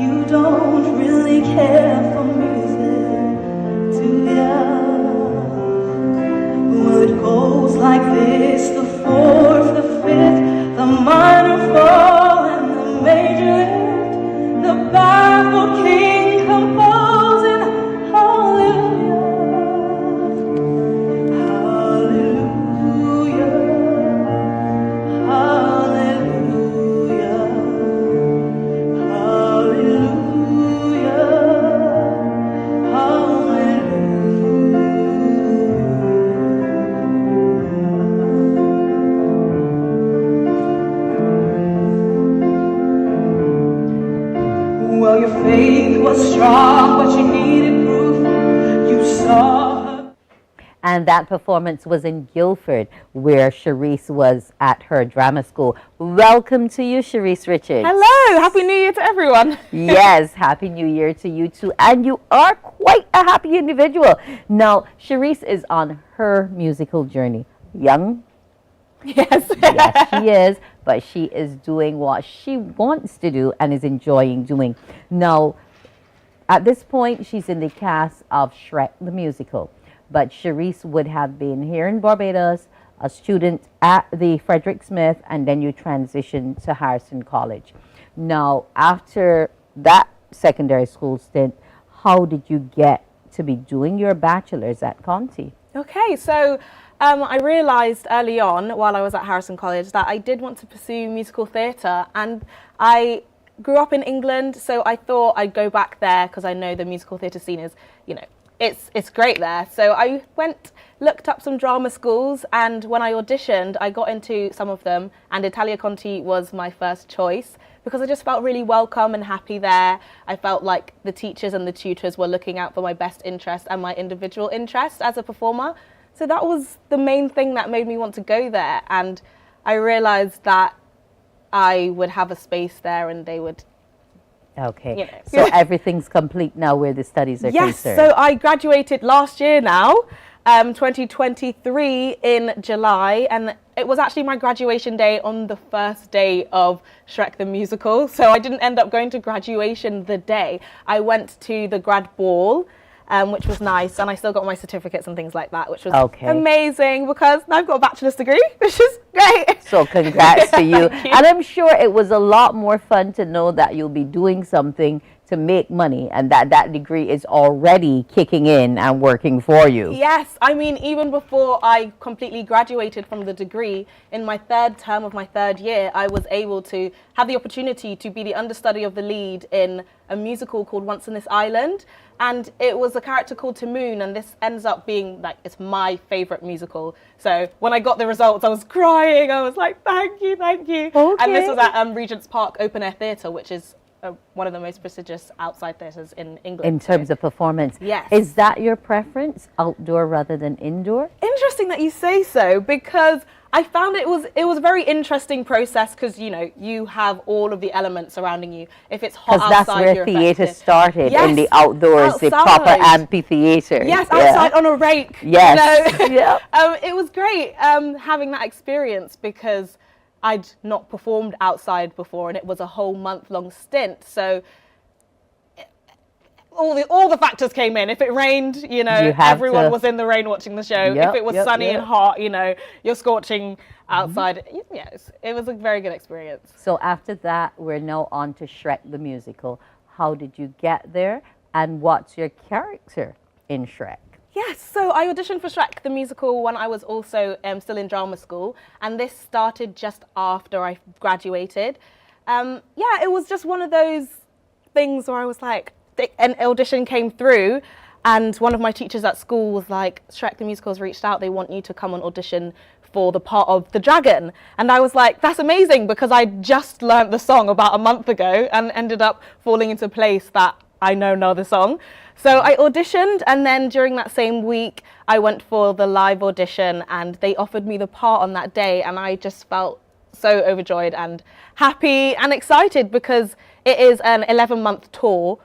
you don't really care for music, do ya? Well, it goes like this: the fourth, the fifth, the minor fall, and the major lift, the baffled king composing hallelujah, hallelujah, hallelujah. Well, your faith was strong, but you needed proof. You saw her. And that performance was in Guildford, where Cherise was at her drama school. Welcome to you, Cherise Richards. Hello, Happy New Year to everyone. Yes, Happy New Year to you too. And you are quite a happy individual. Now, Cherise is on her musical journey. Young? Yes. Yes, she is, but she is doing what she wants to do and is enjoying doing. Now, at this point, she's in the cast of Shrek the Musical. But Cherise would have been here in Barbados, a student at the Frederick Smith, and then you transitioned to Harrison College. Now, after that secondary school stint, how did you get to be doing your bachelor's at Conti? Okay, so I realised early on, while I was at Harrison College, that I did want to pursue musical theatre, and I grew up in England, so I thought I'd go back there because I know the musical theatre scene is, you know, it's great there. So I looked up some drama schools, and when I auditioned, I got into some of them, and Italia Conti was my first choice because I just felt really welcome and happy there. I felt like the teachers and the tutors were looking out for my best interest and my individual interest as a performer. So that was the main thing that made me want to go there, and I realised that I would have a space there and they would. Okay, you know. So everything's complete now where the studies are yes, concerned. so I graduated last year now, 2023 in July, and it was actually my graduation day on the first day of Shrek the Musical, so I didn't end up going to graduation the day. I went to the grad ball, which was nice, and I still got my certificates and things like that, which was amazing because now I've got a bachelor's degree, which is great. So congrats to you. You. And I'm sure it was a lot more fun to know that you'll be doing something to make money and that degree is already kicking in and working for you. Yes, I mean, even before I completely graduated from the degree, in my third term of my third year, I was able to have the opportunity to be the understudy of the lead in a musical called Once on This Island. And it was a character called Tamoon, and this ends up being, like, it's my favourite musical. So when I got the results, I was crying. I was like, thank you, thank you. Okay. And this was at Regent's Park Open Air Theatre, which is one of the most prestigious outside theatres in England. In terms of performance. Yes. Is that your preference, outdoor rather than indoor? Interesting that you say so, because I found it was a very interesting process because you have all of the elements surrounding you. If it's hot outside, because that's where you're theatre affected. started, Yes, in the outdoors, the proper outside. amphitheatre. Yes, outside on a rake. Yes. Yeah. It was great having that experience because I'd not performed outside before, and it was a whole month-long stint. So all the factors came in. If it rained, everyone was in the rain watching the show. Yep, if it was sunny and hot, you're scorching outside. Yes, it was a very good experience. So after that, we're now on to Shrek the musical. How did you get there, and what's your character in Shrek? Yes, so I auditioned for Shrek the musical when I was also still in drama school, and this started just after I graduated. It was just one of those things where I was like, an audition came through, and one of my teachers at school was like, Shrek the musical has reached out, they want you to come and audition for the part of the dragon. And I was like, that's amazing, because I just learnt the song about a month ago and ended up falling into place that I know the song. So I auditioned, and then during that same week I went for the live audition, and they offered me the part on that day, and I just felt so overjoyed and happy and excited because it is an 11-month tour.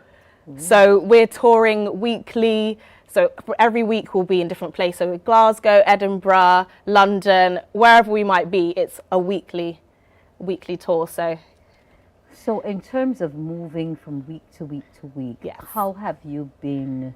So we're touring weekly. So for every week we'll be in different places. So Glasgow, Edinburgh, London, wherever we might be, it's a weekly tour. So in terms of moving from week to week to week, how have you been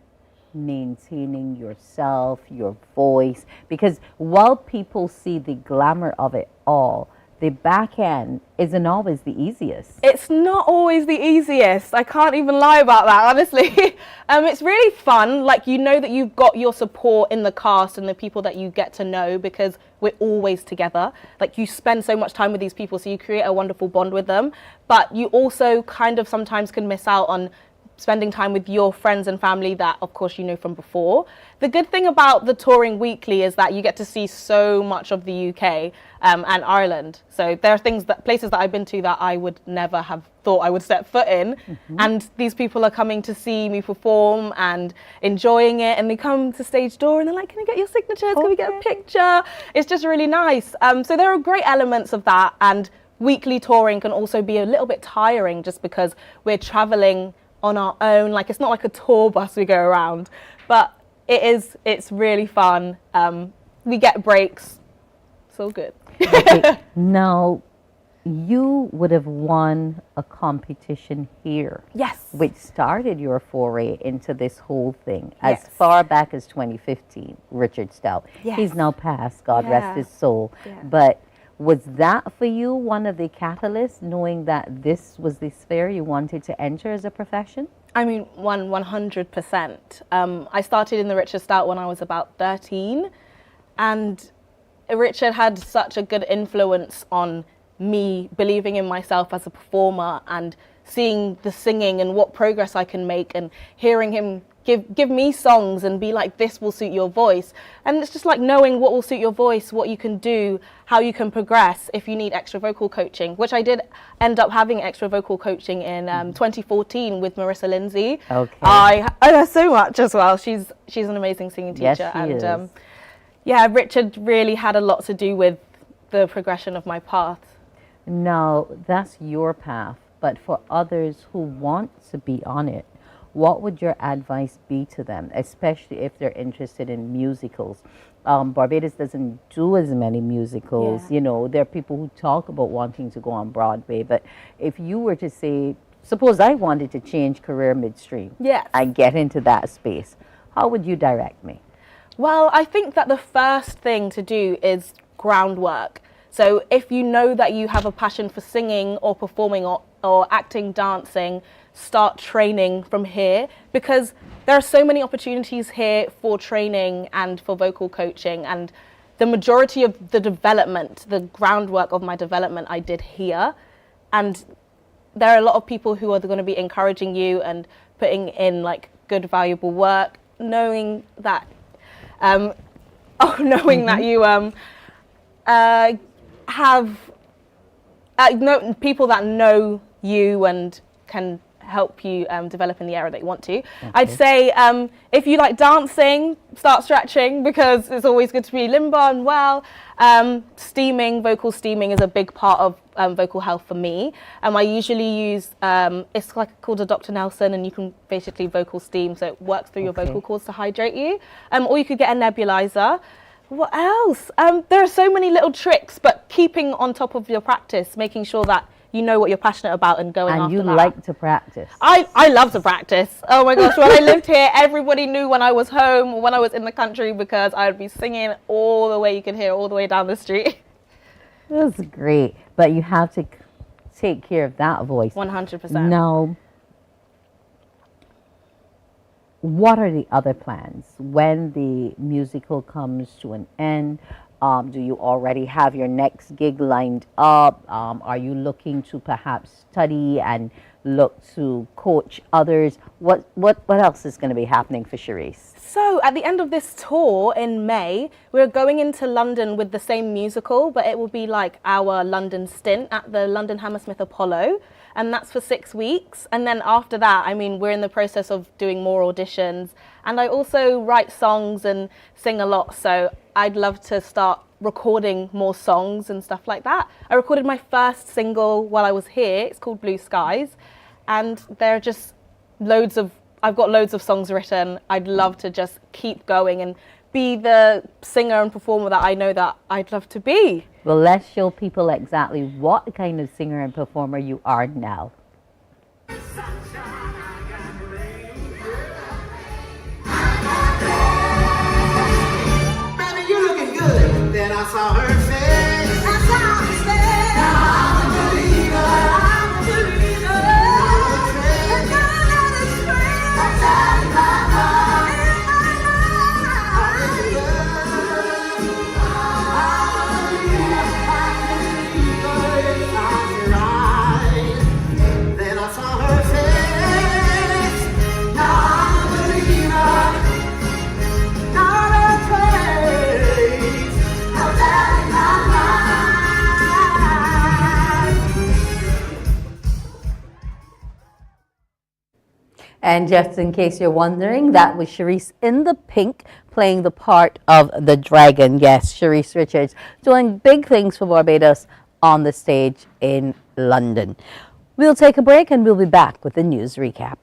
maintaining yourself, your voice? Because while people see the glamour of it all, the back end isn't always the easiest. It's not always the easiest. I can't even lie about that, honestly. It's really fun. Like, that you've got your support in the cast and the people that you get to know because we're always together. Like, you spend so much time with these people, so you create a wonderful bond with them. But you also kind of sometimes can miss out on spending time with your friends and family that, of course, you know from before. The good thing about the touring weekly is that you get to see so much of the UK and Ireland. So there are places that I've been to that I would never have thought I would set foot in. And these people are coming to see me perform and enjoying it. And they come to stage door and they're like, can we get your signatures? Can we get a picture? It's just really nice. So there are great elements of that. And weekly touring can also be a little bit tiring just because we're traveling on our own. Like, it's not like a tour bus we go around, but it's really fun. We get breaks. It's all good. Okay. Now, you would have won a competition here. Yes. Which started your foray into this whole thing as far back as 2015, Richard Stout. Yes. He's now passed, God rest his soul. But was that for you one of the catalysts, knowing that this was the sphere you wanted to enter as a profession? I mean, 100%. I started in the Richard Stout when I was about 13, and Richard had such a good influence on me believing in myself as a performer and seeing the singing and what progress I can make, and hearing him give me songs and be like, this will suit your voice. And it's just like knowing what will suit your voice, what you can do, how you can progress if you need extra vocal coaching, which I did end up having extra vocal coaching in 2014 with Marissa Lindsay. Okay. I know so much as well. She's an amazing singing teacher. Yes, she is. Richard really had a lot to do with the progression of my path. Now, that's your path, but for others who want to be on it, what would your advice be to them, especially if they're interested in musicals? Barbados doesn't do as many musicals. There are people who talk about wanting to go on Broadway, but if you were to say, suppose I wanted to change career midstream, I get into that space, how would you direct me? Well, I think that the first thing to do is groundwork. So if you know that you have a passion for singing or performing or acting, dancing, start training from here, because there are so many opportunities here for training and for vocal coaching, and the majority of the development, the groundwork of my development I did here. And there are a lot of people who are going to be encouraging you and putting in like good, valuable work, knowing that that you have people that know you and can help you develop in the area that you want to. I'd say if you like dancing, start stretching, because it's always good to be limber and well. Steaming, vocal steaming is a big part of vocal health for me. I usually use, it's like called a Dr. Nelson, and you can basically vocal steam, so it works through your vocal cords to hydrate you. Or you could get a nebulizer. What else? There are so many little tricks, but keeping on top of your practice, making sure that you know what you're passionate about and going after that. And you like to practice. I love to practice. Oh my gosh, when I lived here, everybody knew when I was home or when I was in the country, because I would be singing all the way, you can hear all the way down the street. That's great, but you have to take care of that voice. 100%. Now, what are the other plans when the musical comes to an end? Do you already have your next gig lined up? Are you looking to perhaps study and look to coach others? What else is going to be happening for Cherise? So at the end of this tour in May, we're going into London with the same musical, but it will be like our London stint at the London Hammersmith Apollo. And that's for 6 weeks. And then after that, I mean, we're in the process of doing more auditions. And I also write songs and sing a lot. So I'd love to start recording more songs and stuff like that. I recorded my first single while I was here. It's called Blue Skies. And there are just I've got loads of songs written. I'd love to just keep going and be the singer and performer that I know that I'd love to be. Well, let's show people exactly what kind of singer and performer you are now. Baby, you looking good. Then I saw her face. I saw her face. I'm a believer. I'm a believer. And God had a strength. I tied my heart. And just in case you're wondering, that was Cherise in the pink playing the part of the dragon. Yes, Cherise Richards doing big things for Barbados on the stage in London. We'll take a break and we'll be back with the news recap.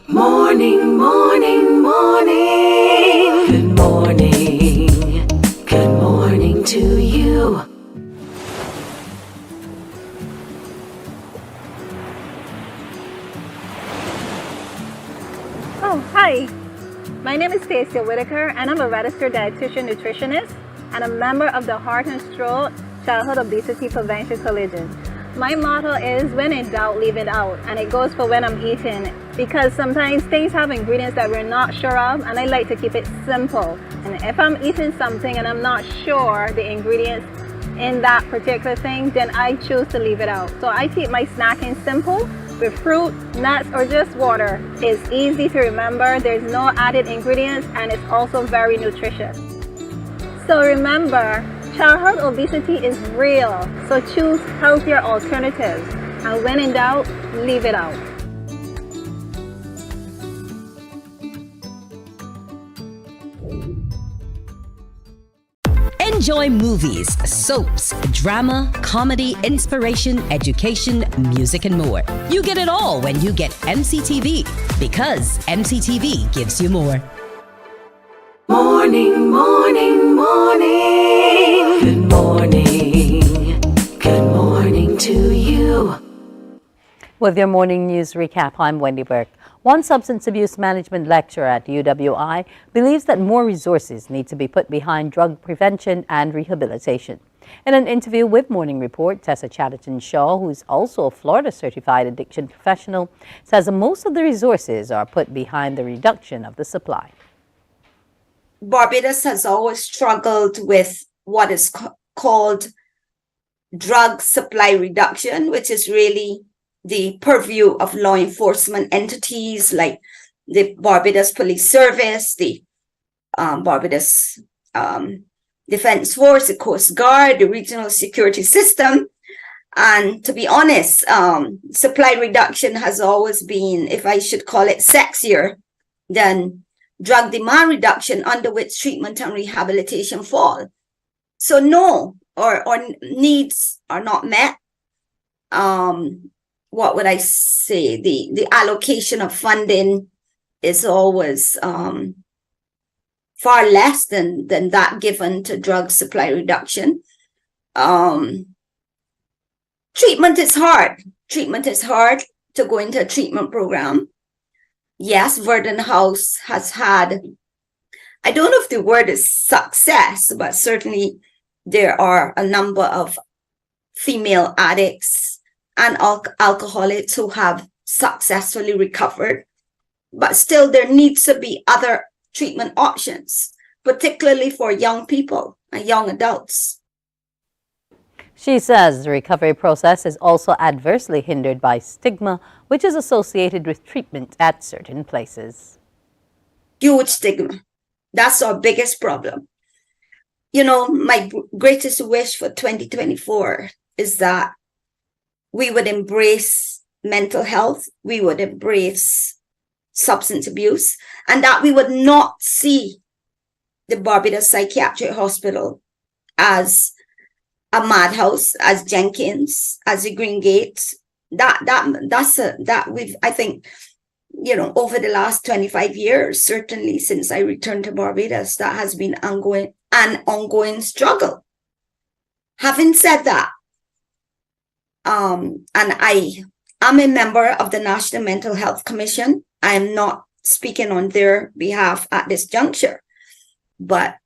Morning, morning, morning. Good morning. Good morning to you. Oh, hi. My name is Stacia Whitaker, and I'm a registered dietitian nutritionist and a member of the Heart and Stroke Childhood Obesity Prevention Coalition. My motto is, when in doubt, leave it out, and it goes for when I'm eating, because sometimes things have ingredients that we're not sure of, and I like to keep it simple. And if I'm eating something and I'm not sure the ingredients in that particular thing, then I choose to leave it out. So I keep my snacking simple with fruit, nuts, or just water. It's easy to remember, there's no added ingredients, and it's also very nutritious. So remember, childhood obesity is real, so choose healthier alternatives. And when in doubt, leave it out. Enjoy movies, soaps, drama, comedy, inspiration, education, music, and more. You get it all when you get MCTV, because MCTV gives you more. Morning, morning, morning. Good morning. Good morning to you. With your morning news recap, I'm Wendy Burke. One substance abuse management lecturer at UWI believes that more resources need to be put behind drug prevention and rehabilitation. In an interview with Morning Report, Tessa Chatterton-Shaw, who is also a Florida certified addiction professional, says most of the resources are put behind the reduction of the supply. Barbados has always struggled with what is called drug supply reduction, which is really the purview of law enforcement entities like the Barbados Police Service, the Barbados Defense Force, the Coast Guard, the regional security system. And to be honest, supply reduction has always been, if I should call it, sexier than drug demand reduction, under which treatment and rehabilitation fall. So no, or needs are not met. What would I say? The allocation of funding is always far less than that given to drug supply reduction. Treatment is hard. Treatment is hard to go into a treatment program. Yes, Verdun House has had, I don't know if the word is success, but certainly there are a number of female addicts and alcoholics who have successfully recovered. But still, there needs to be other treatment options, particularly for young people and young adults. She says the recovery process is also adversely hindered by stigma, which is associated with treatment at certain places. Huge stigma. That's our biggest problem. You know, my greatest wish for 2024 is that we would embrace mental health, we would embrace substance abuse, and that we would not see the Barbados Psychiatric Hospital as a madhouse, as Jenkins, as the Green Gates. I think, you know, over the last 25 years, certainly since I returned to Barbados, that has been an ongoing struggle. Having said that, and I am a member of the National Mental Health Commission. I am not speaking on their behalf at this juncture, but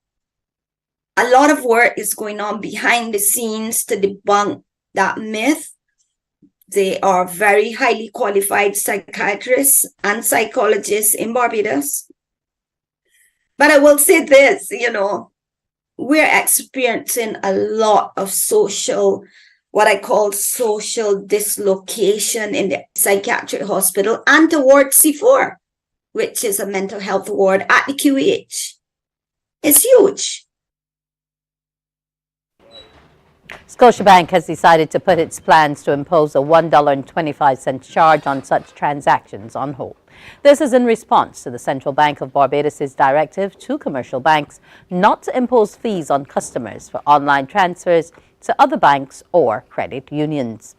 a lot of work is going on behind the scenes to debunk that myth. They are very highly qualified psychiatrists and psychologists in Barbados. But I will say this, you know, we're experiencing a lot of what I call social dislocation in the psychiatric hospital and towards C4, which is a mental health ward at the QEH. It's huge. Scotiabank has decided to put its plans to impose a $1.25 charge on such transactions on hold. This is in response to the Central Bank of Barbados' directive to commercial banks not to impose fees on customers for online transfers to other banks or credit unions.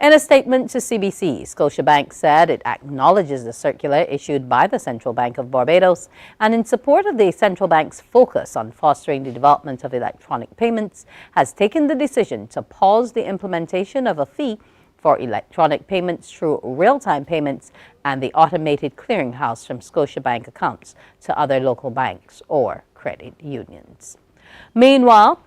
In a statement to CBC, Scotiabank said it acknowledges the circular issued by the Central Bank of Barbados and, in support of the Central Bank's focus on fostering the development of electronic payments, has taken the decision to pause the implementation of a fee for electronic payments through real-time payments and the automated clearinghouse from Scotiabank accounts to other local banks or credit unions. Meanwhile,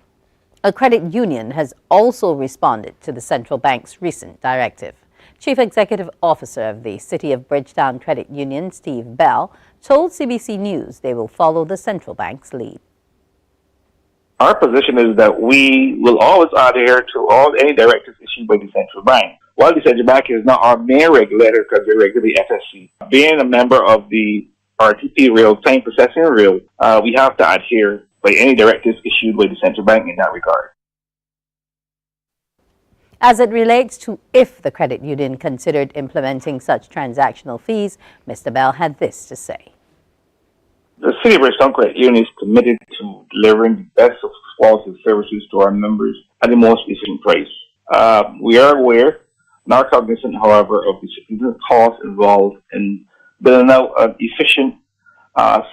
a credit union has also responded to the Central Bank's recent directive. Chief Executive Officer of the City of Bridgetown Credit Union, Steve Bell, told CBC News they will follow the Central Bank's lead. Our position is that we will always adhere to any directives issued by the Central Bank. While the Central Bank is not our main regulator because they regulate the FSC, being a member of the RTP real-time processing rail, we have to adhere by any directives issued by the Central Bank in that regard. As it relates to if the credit union considered implementing such transactional fees, Mr. Bell had this to say. The City of Bridgetown Credit Union is committed to delivering the best of quality services to our members at the most efficient price. We are aware, not cognizant, however, of the significant costs involved in building out an efficient,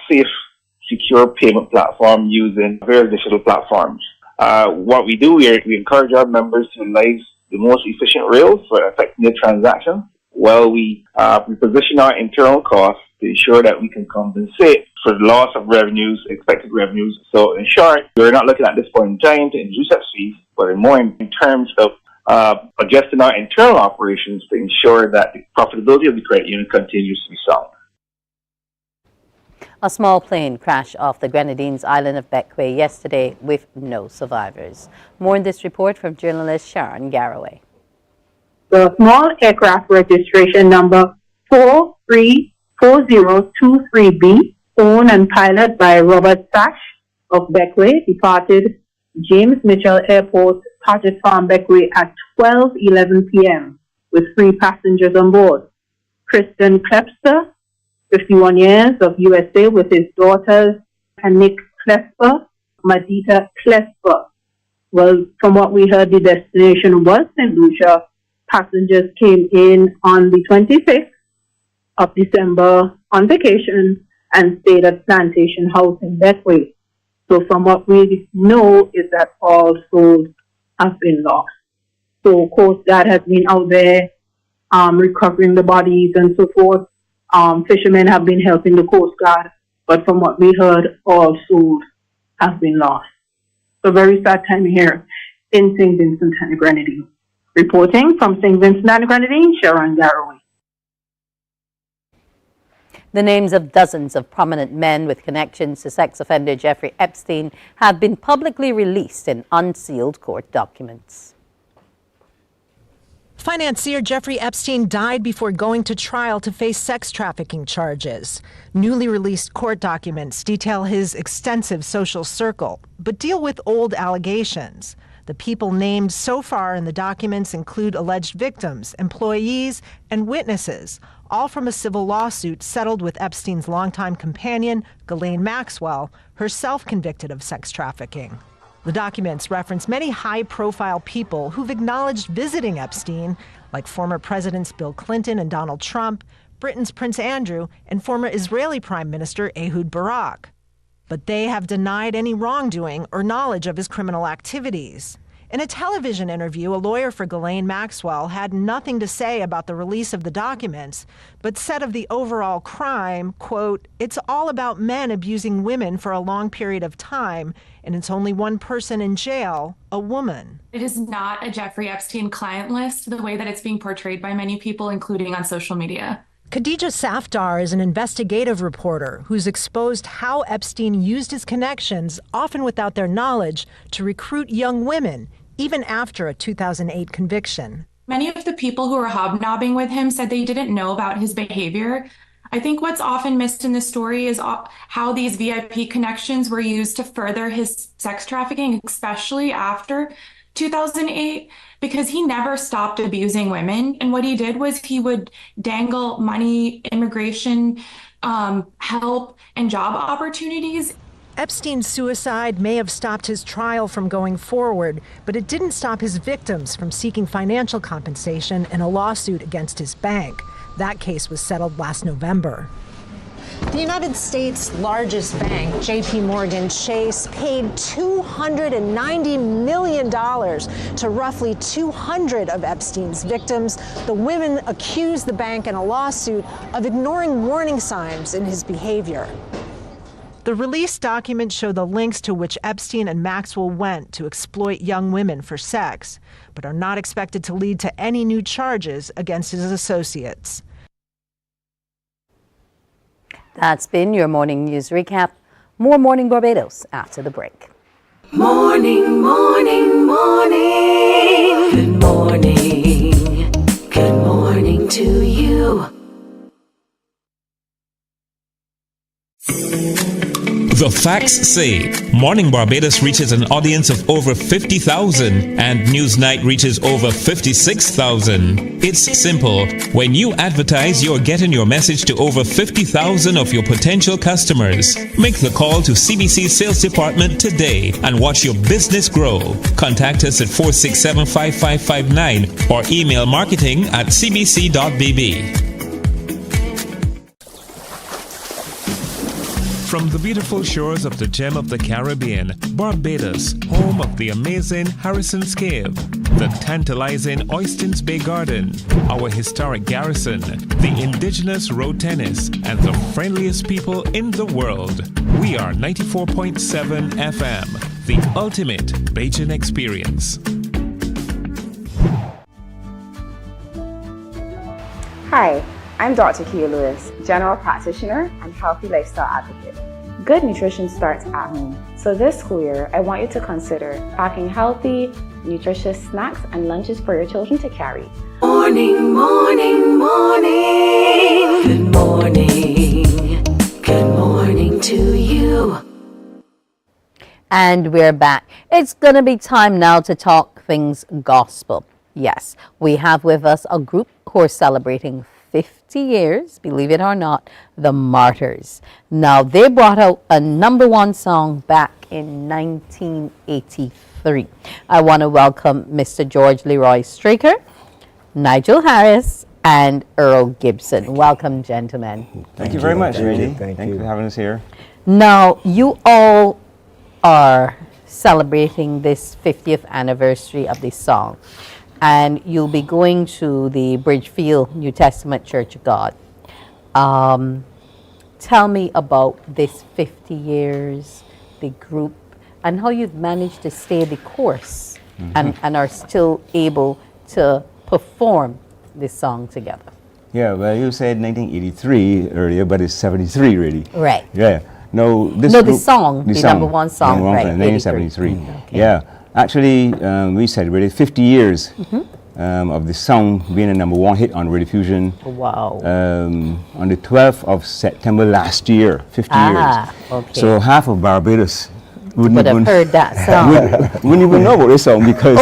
safe, secure payment platform using various digital platforms. What we do here, we encourage our members to utilize the most efficient rails for effecting their transactions, while we position our internal costs to ensure that we can compensate for the loss of revenues, expected revenues. So in short, we're not looking at this point in time to introduce such fees, but more in terms of adjusting our internal operations to ensure that the profitability of the credit union continues to be sound. A small plane crashed off the Grenadines island of Bequia yesterday with no survivors. More in this report from journalist Sharon Garraway. The small aircraft registration number 434023B, owned and piloted by Robert Sash of Bequia, departed James Mitchell Airport departed Farm Beckway at 12:11 p.m. with 3 passengers on board. Kristen Klepster, 51 years, of USA, with his daughters, and Nick Klesper, Madita Klesper. Well, from what we heard, the destination was St. Lucia. Passengers came in on the 25th of December on vacation and stayed at Plantation House in Beckway. So from what we know is that all souls have been lost. So Coast Guard has been out there recovering the bodies and so forth. Fishermen have been helping the Coast Guard, but from what we heard, all souls have been lost. So very sad time here in St. Vincent and the Grenadines. Reporting from St. Vincent and the Grenadines, Sharon Garraway. The names of dozens of prominent men with connections to sex offender Jeffrey Epstein have been publicly released in unsealed court documents. Financier Jeffrey Epstein died before going to trial to face sex trafficking charges. Newly released court documents detail his extensive social circle, but deal with old allegations. The people named so far in the documents include alleged victims, employees, and witnesses, all from a civil lawsuit settled with Epstein's longtime companion, Ghislaine Maxwell, herself convicted of sex trafficking. The documents reference many high-profile people who've acknowledged visiting Epstein, like former Presidents Bill Clinton and Donald Trump, Britain's Prince Andrew, and former Israeli Prime Minister Ehud Barak. But they have denied any wrongdoing or knowledge of his criminal activities. In a television interview, a lawyer for Ghislaine Maxwell had nothing to say about the release of the documents, but said of the overall crime, quote, "It's all about men abusing women for a long period of time, and it's only one person in jail, a woman." It is not a Jeffrey Epstein client list the way that it's being portrayed by many people, including on social media. Khadija Safdar is an investigative reporter who's exposed how Epstein used his connections, often without their knowledge, to recruit young women, even after a 2008 conviction. Many of the people who were hobnobbing with him said they didn't know about his behavior. I think what's often missed in this story is how these VIP connections were used to further his sex trafficking, especially after 2008, because he never stopped abusing women. And what he did was he would dangle money, immigration, help, and job opportunities. Epstein's suicide may have stopped his trial from going forward, but it didn't stop his victims from seeking financial compensation in a lawsuit against his bank. That case was settled last November. The United States' largest bank, JP Morgan Chase, paid $290 million to roughly 200 of Epstein's victims. The women accused the bank in a lawsuit of ignoring warning signs in his behavior. The released documents show the links to which Epstein and Maxwell went to exploit young women for sex, but are not expected to lead to any new charges against his associates. That's been your morning news recap. More Morning Barbados after the break. Morning, morning, morning. Good morning. Good morning to you. The facts say Morning Barbados reaches an audience of over 50,000 and Newsnight reaches over 56,000. It's simple. When you advertise, you're getting your message to over 50,000 of your potential customers. Make the call to CBC Sales Department today and watch your business grow. Contact us at 467-5559 or email marketing@cbc.bb. From the beautiful shores of the gem of the Caribbean, Barbados, home of the amazing Harrison's Cave, the tantalizing Oystins Bay Garden, our historic garrison, the indigenous road tennis, and the friendliest people in the world. We are 94.7 FM, the ultimate Bajan experience. Hi, I'm Dr. Kia Lewis, general practitioner and healthy lifestyle advocate. Good nutrition starts at home. So this school year, I want you to consider packing healthy, nutritious snacks and lunches for your children to carry. Morning, morning, morning. Good morning. Good morning to you. And we're back. It's going to be time now to talk things gospel. Yes, we have with us a group who are celebrating 50 years, believe it or not, the Martyrs. Now, they brought out a #1 song back in 1983. I want to welcome Mr. George Leroy Straker, Nigel Harris, and Earl Gibson. Welcome, gentlemen. Thank you very much, Randy. Thank you for having us here. Now, you all are celebrating this 50th anniversary of this song, and you'll be going to the Bridgefield New Testament Church of God. Tell me about this 50 years, the group, and how you've managed to stay the course and are still able to perform this song together. Yeah, well, you said 1983 earlier, but it's 73 really. Right. Yeah. No, this No, group, the song, the #1 song, #1 right, from 1973. 83. Okay. Yeah. Actually, we celebrated 50 years of the song being a #1 hit on Radio Fusion. Wow. On the 12th of September last year, 50 years. Okay. So half of Barbados Would have heard that song. wouldn't even know about this song because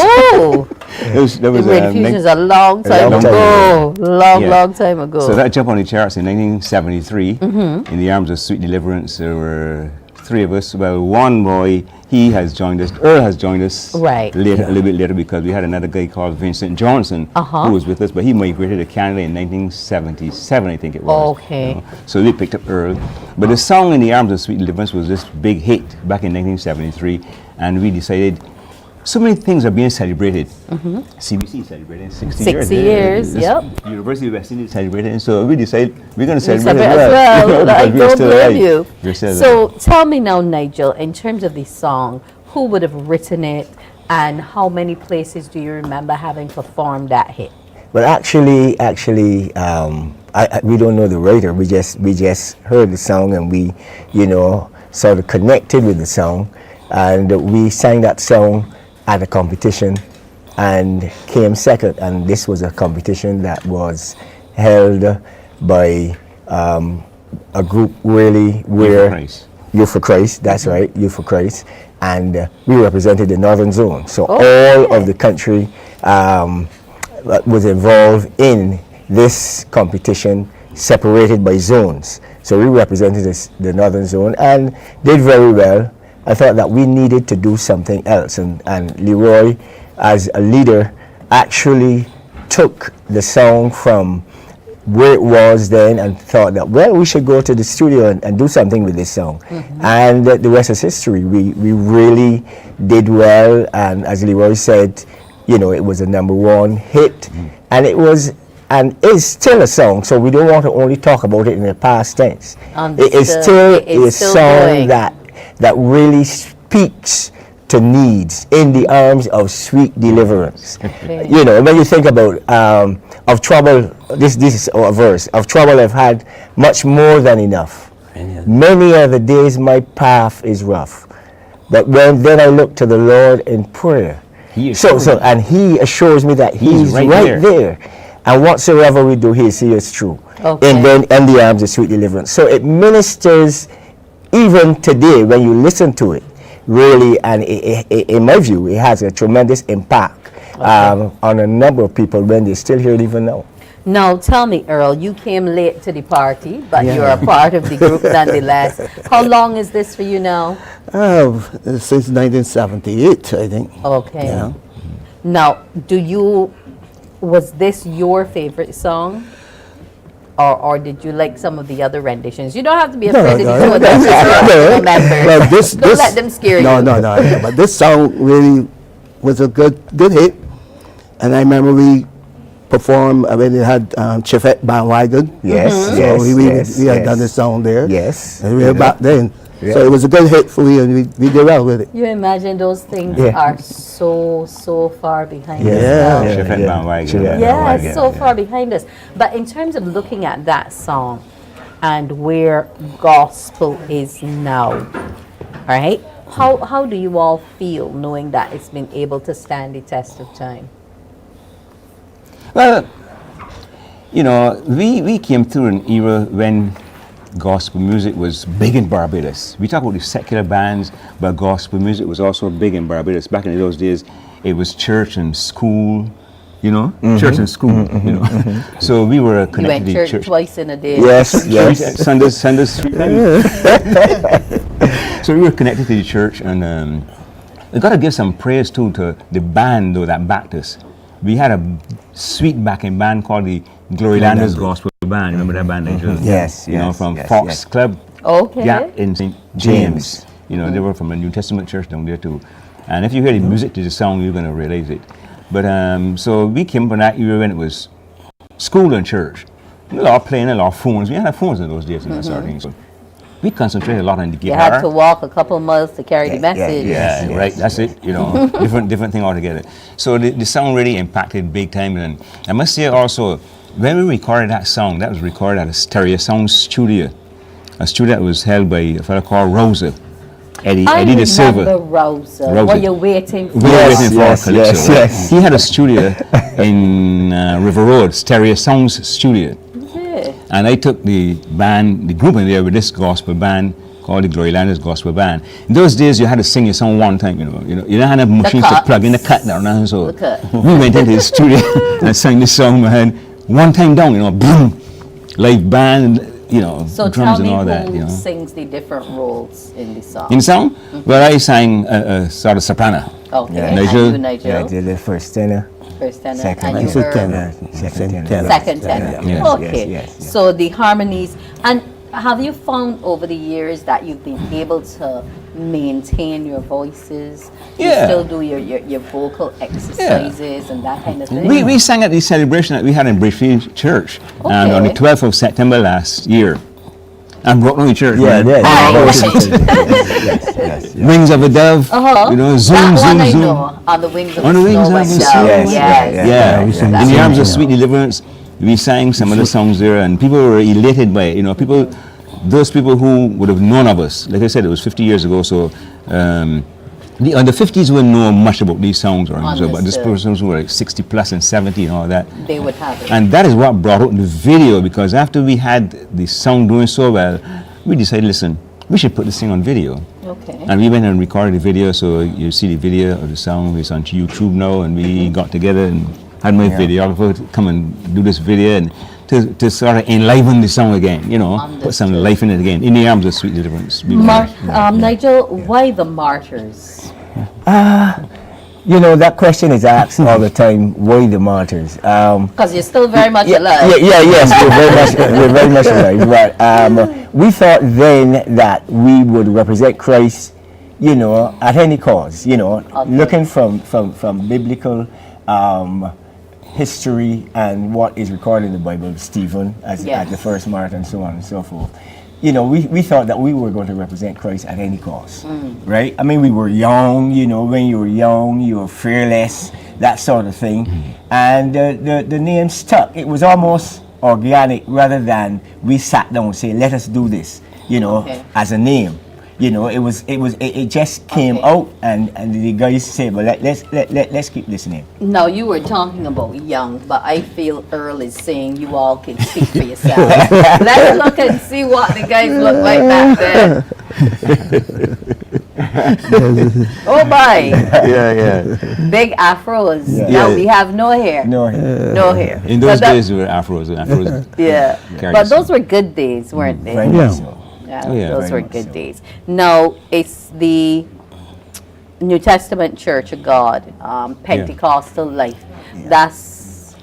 there was Radio Fusion is a long time ago. Long time ago. So that jumped on the charts in 1973. In the Arms of Sweet Deliverance, there were 3 of us. Well, one boy, he has joined us. Earl has joined us later, a little bit later, because we had another guy called Vincent Johnson who was with us, but he migrated to Canada in 1977, I think it was. Okay. So they picked up Earl. But the song In the Arms of Sweet Deliverance was this big hit back in 1973, and we decided so many things are being celebrated. CBC celebrated 60 years. 60 years, yep. University of West Indies celebrated, and so we decided we're going to celebrate as well. well. I don't blame you. So So tell me now, Nigel, in terms of the song, who would have written it, and how many places do you remember having performed that hit? Well, actually, we don't know the writer. We just heard the song, and we, sort of connected with the song, and we sang that song at a competition and came second. And this was a competition that was held by a group really where Youth for Christ, that's right, Youth for Christ, and we represented the Northern Zone. So all of the country was involved in this competition, separated by zones. So we represented the Northern Zone and did very well. I thought that we needed to do something else, and Leroy, as a leader, actually took the song from where it was then and thought that, well, we should go to the studio and do something with this song. And the rest is history. We really did well, and as Leroy said, it was a #1 hit, and it was and is still a song, so we don't want to only talk about it in the past tense. It is still a song that really speaks to needs in the arms of sweet deliverance. When you think about of trouble, this is a verse, of trouble I've had much more than enough. Many are the days my path is rough, but then I look to the Lord in prayer. And he assures me that he's right there. And whatsoever we do, he sees true. And then in the arms of sweet deliverance. So it ministers even today when you listen to it, really, and in my view, it has a tremendous impact on a number of people when they still hear it even now. Now, tell me, Earl, you came late to the party, but you're a part of the group nonetheless. How long is this for you now? Since 1978, I think. Okay. Yeah. Now, was this your favorite song? Or did you like some of the other renditions? You don't have to be afraid to do that. Don't let them scare you. No. But this song really was a good hit. And I remember we performed when it had Chifet Bandwagon. Yes. So we had done this song there. Yes. And we were back then. So it was a good hit for me, and we did well with it. You imagine those things are so far behind us now. Far behind us. But in terms of looking at that song and where gospel is now, right? How do you all feel knowing that it's been able to stand the test of time? Well, we came through an era when gospel music was big in Barbados. We talk about the secular bands, but gospel music was also big in Barbados. Back in those days, it was church and school, you know, church and school, you know. So we were connected You went to church twice in a day. Yes, yes. Sundays 3 times. So we were connected to the church, and we got to give some praise too to the band though that backed us. We had a sweet backing band called the Grenadines Gospel Band. Remember that band? Yes, you know, yes, from yes, Fox yes. Club. Okay. Yeah, in St. James. You know, they were from a New Testament church down there too. And if you hear the music to the song, you're going to realize it. But so we came from that era when it was school and church. A lot of playing, a lot of phones. We had phones in those days and that sort of thing. So we concentrated a lot on the guitar. You had to walk a couple miles to carry the message. Yeah, right. That's it. You know, different thing altogether. So the song really impacted big time. And I must say also, when we recorded that song, that was recorded at a stereo sound studio, a studio that was held by a fellow called Rosa, Eddie De Silva. Rosa. Were you waiting for? We were waiting for yes, Calypso. yes. He had a studio in River Road, Stereo Sounds Studio. And I took the band, the group in there with this gospel band called the Grenadines Gospel Band. In those days, you had to sing your song one time, you didn't have machines to plug in the cut down. And so we went into the studio and sang this song, man, one time down, boom, live band, so drums and all tell me that. who sings the different roles in the song? In the song? Well, I sang sort of soprano. Okay, Nigel. and you, Nigel? Yeah, I did the first tenor. First tenor, Second, and you were second tenor. second tenor. Yes, Okay, yes. So the harmonies. And have you found over the years that you've been able to maintain your voices? You Yeah. still do your vocal exercises and that kind of thing? We sang at the celebration that we had in Bridgefield Church and on the 12th of September last year. And Brooklyn Church. Yeah, man. yes. Wings of a Dove. Zoom, that zoom, one I zoom. know, on the wings of On the a wings snow of a and snow. dove. Yeah. In the arms of sweet Yeah. deliverance, we sang some of the songs there, and people were elated by it. Those people who would have known of us, like I said, it was 50 years ago, so the under 50s wouldn't know much about these songs, or so, but these persons who were like 60 plus and 70 and all that. They would have it. And that is what brought out the video, because after we had the song doing so well, we decided, listen, we should put this thing on video. Okay. And we went and recorded the video, so you see the video of the song. It's on YouTube now, and we got together and had my videographer to come and do this video and to sort of enliven the song again, put some life in it again. In the arms of sweet deliverance. Nigel, why the Martyrs? That question is asked all the time. Why the Martyrs? Because you're still very much alive. Yes, we're very much alive. But we thought then that we would represent Christ, at any cause. Looking from biblical history and what is recorded in the Bible, Stephen as the first martyr and so on and so forth. We thought that we were going to represent Christ at any cost, right? I mean, we were young, when you were young, you were fearless, that sort of thing. And the name stuck. It was almost organic rather than we sat down and say, let us do this, as a name. It just came out, and the guys said, well, let's keep this name. Now, you were talking about young, but I feel Earl is saying you all can speak for yourself. Let's look and see what the guys look like back then. Oh my! Yeah. Big afros. Yeah. Now we have no hair. No hair. In those days, we were afros. Yeah, but those were good days, weren't they? Those were good days. Now it's the New Testament Church of God, Pentecostal life. That's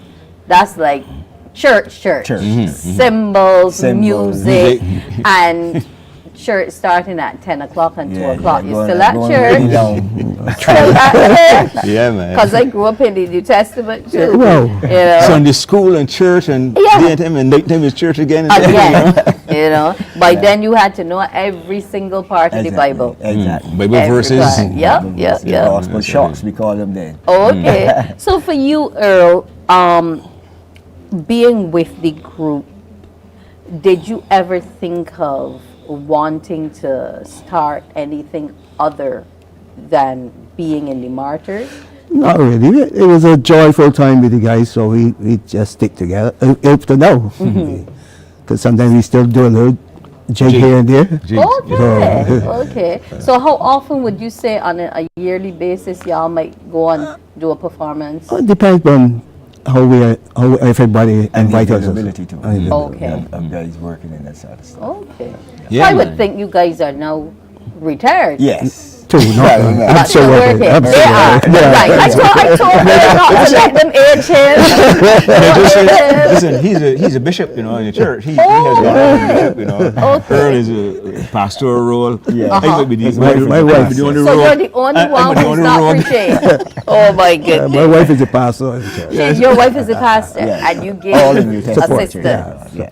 like church. Symbols, music, and church starting at 10 o'clock and 2 o'clock. You're still at church. Still at church. Yeah, man. Because I grew up in the New Testament too. Sunday school and church and daytime and nighttime is church again. By then you had to know every single part of the Bible. Exactly. Bible verses. Yep. Gospel shocks, we call them then. Okay. So for you, Earl, being with the group, did you ever think of wanting to start anything other than being in the Martyrs? Not really. It was a joyful time with the guys, so we just stick together up to now. Because sometimes we still do a little jig here and there. Okay, okay. So how often would you say on a yearly basis y'all might go and do a performance? It depends on how everybody invite us. Availability too. Okay. Guys working in that sort of stuff. Okay. Yeah, I would think you guys are now retired. Yes. Two, no, I'm still working. They are. Right. I told her not to let them age him. Listen, he's a bishop, you know, in the church. He has a lot of bishop, you know. Earl is a pastoral role. Yeah. I would be the My wife is the only So role. you're the only one who's not preaching. Oh my goodness. My wife is a pastor in the church. Your wife is a pastor, and you give assistance.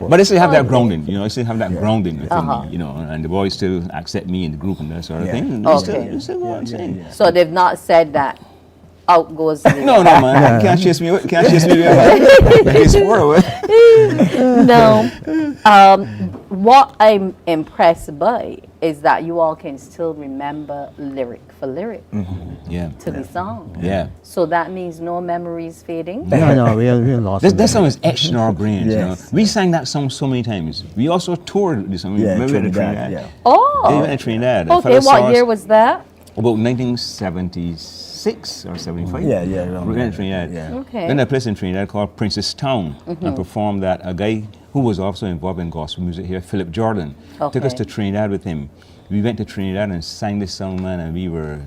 But I still have that grounding, you know. I still have that grounding within me, you know, and the boys still accept me in the group and that sort of thing. Okay. So they've not said that out goes the No, man. Can't chase me. Can't chase me. No. What I'm impressed by is that you all can still remember lyric for lyric to the song. Yeah. So that means no memories fading? No, we lost it. That song is etched in our brains, you know. We sang that song so many times. We also toured this song. Remember Trinidad? Oh. Yeah, we went to Trinidad. Okay, what year was that? About 1976 or 75. Yeah. We went to Trinidad. Yeah. Okay. Then a place in Trinidad called Princess Town and performed that. A guy who was also involved in gospel music here, Philip Jordan, took us to Trinidad with him. We went to Trinidad and sang this song, man, and we were...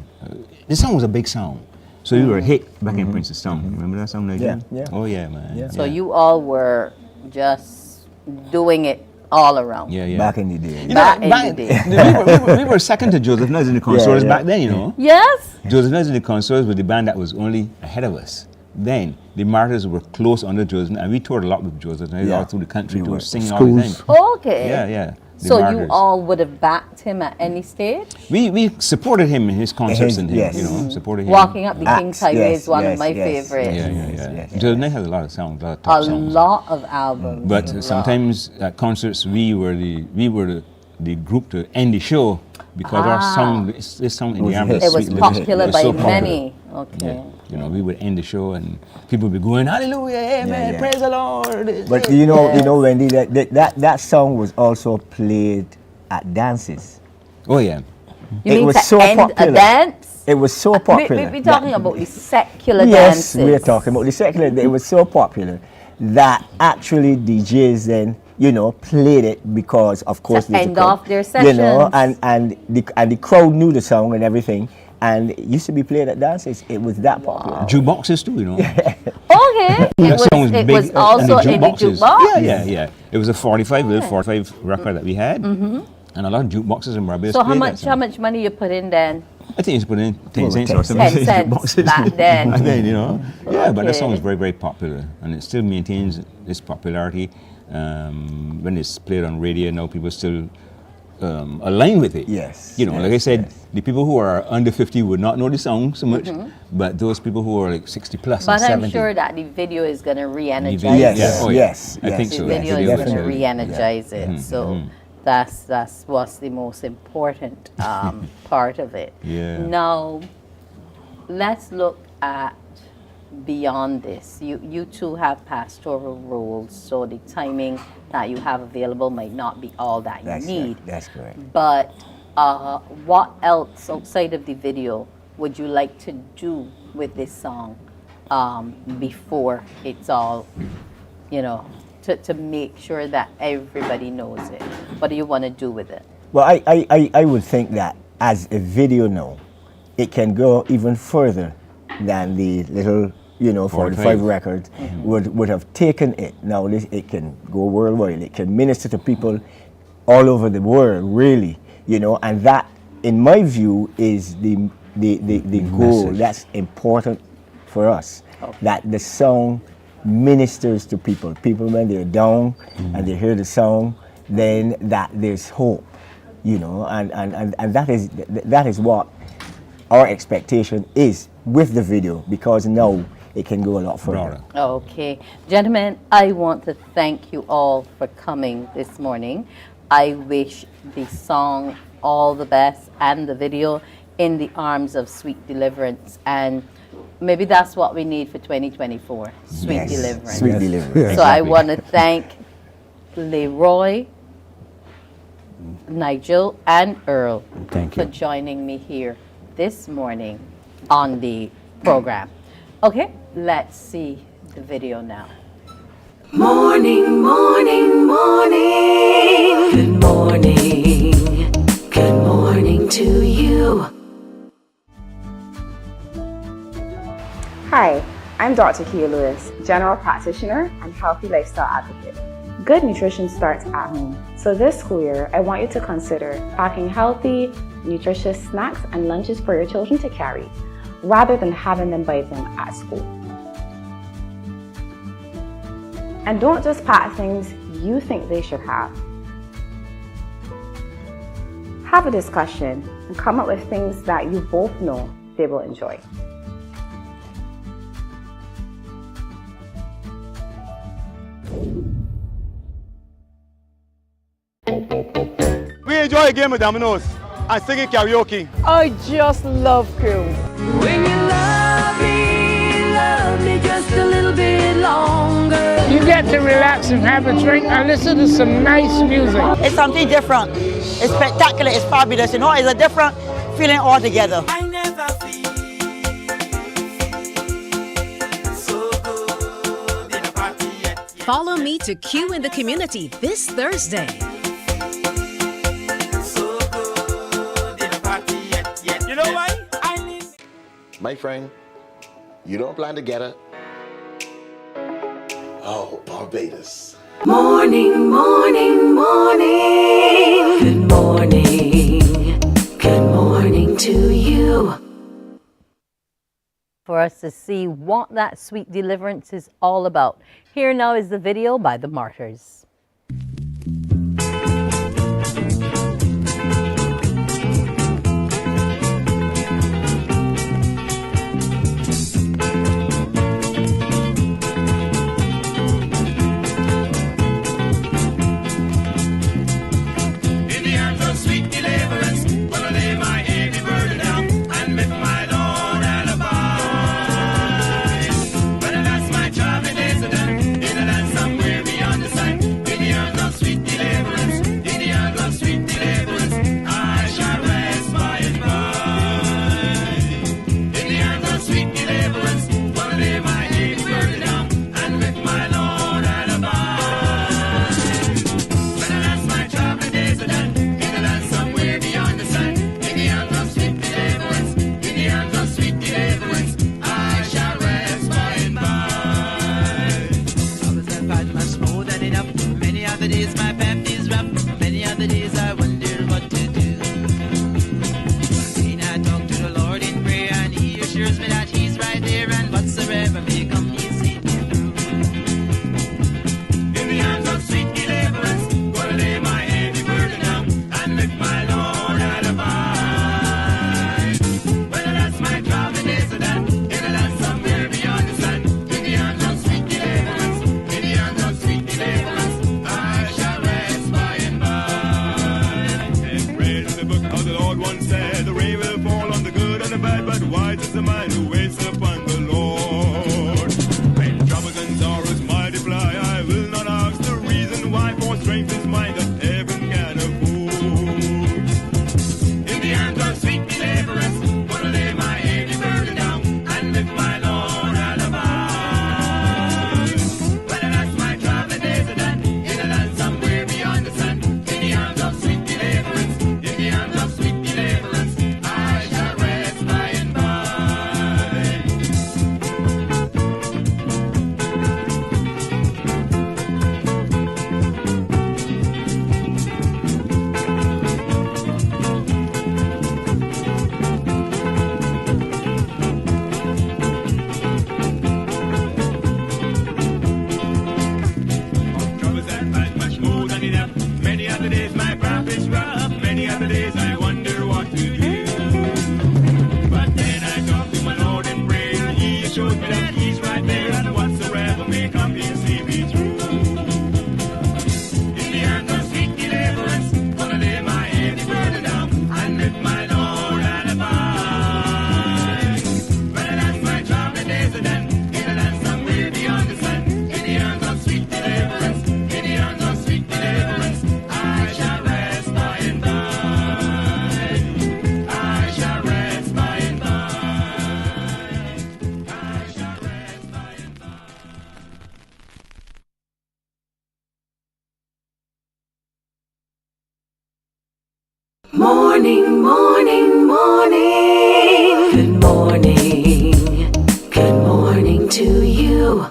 this song was a big song. So we were a hit back in Princess Town. Remember that song, Nigel? Yeah. Oh, yeah, man. Yeah. So you all were just doing it all around. Yeah. Back in the day. You know, we were second to Joseph Nuts in the consoles back then, you know. Yes. Joseph Nuts in the consoles was the band that was only ahead of us. Then the Martyrs were close under Joseph, and we toured a lot with Joseph all through the country. We were singing all the time. Okay. Yeah. So you all would have backed him at any stage? We supported him in his concerts and him, you know, supported him. Walking Up the King's Highway is one of my favorites. Yeah. Joseph Nuts has a lot of songs, a lot of A top songs. lot of albums. But sometimes at concerts we were the group to end the show because our song, this song in the Arms of It was Sweet popular was by so popular. many. Okay. Yeah. You know, we would end the show and people would be going, hallelujah, amen, praise the Lord. But you know, Wendy, that song was also played at dances. Oh yeah. You mean to end a dance? It was so popular. We're talking about the secular dances. dances. We're talking about the secular. It was so popular that actually DJs then, you know, played it because, of course, to end off their sessions. You know, and the crowd knew the song and everything, and it used to be played at dances. It was that popular. Jukeboxes too, you know. Okay. It was also in the jukebox. Yeah. It was a 45 record that we had, and a lot of jukeboxes in Barbados. So how much money you put in then? I think you put in 10 cents or something. 10 cents back then. Back then, you know. Yeah, but that song is very, very popular, and it still maintains its popularity. When it's played on radio now, people still align with it. Yes. You know, like I said, the people who are under 50 would not know the song so much, but those people who are like 60 plus but and 70. I'm sure that the video is going to re-energize Yes. it. Yes. I think so. The video is going to re-energize it. Mhm, So that's what's the most important part of it. Yeah. Now, let's look at beyond this. You two have pastoral roles, so the timing that you have available might not be all that you need. That's correct. But what else outside of the video would you like to do with this song before it's all, you know, to make sure that everybody knows it? What do you want to do with it? Well, I would think that as a video now, it can go even further than the little, you know, 45 records would have taken it. Now it can go worldwide. It can minister to people all over the world, really, you know, and that, in my view, is the goal that's important for us. That the song ministers to people. People, when they're down and they hear the song, then that there's hope, you know, and that is what our expectation is with the video, because now it can go a lot further. Okay. Gentlemen, I want to thank you all for coming this morning. I wish the song all the best and the video in the arms of sweet deliverance, and maybe that's what we need for 2024, sweet deliverance. Sweet deliverance. So I want to thank Leroy, Nigel, and Earl Thank for joining me here this morning on the program. Okay, let's see the video now. Morning, morning, morning. Good morning. Good morning to you. Hi, I'm Dr. Kia Lewis, general practitioner and healthy lifestyle advocate. Good nutrition starts at home. So this school year, I want you to consider packing healthy, nutritious snacks and lunches for your children to carry, rather than having them buy them at school. And don't just pack things you think they should have. Have a discussion and come up with things that you both know they will enjoy. We enjoy a game of dominoes and singing karaoke. I just love cruise. When you love me just a little bit longer. You get to relax and have a drink and listen to some nice music. It's something different. It's spectacular. It's fabulous. You know, it's a different feeling altogether. I never feel so good in a party yet. Follow me to Q in the Community this Thursday. So good in a party yet. You know why? My friend, you don't plan to get her. Oh, Barbados. Morning, morning, morning. Good morning. Good morning to you. For us to see what that sweet deliverance is all about. Here now is the video by the Martyrs. Sweet deliverance, gonna lay my heavy burden down and make my Lord alibi. But that's my traveling days are done in a land somewhere beyond the sight. morning, morning, morning. Good morning. Good morning to you.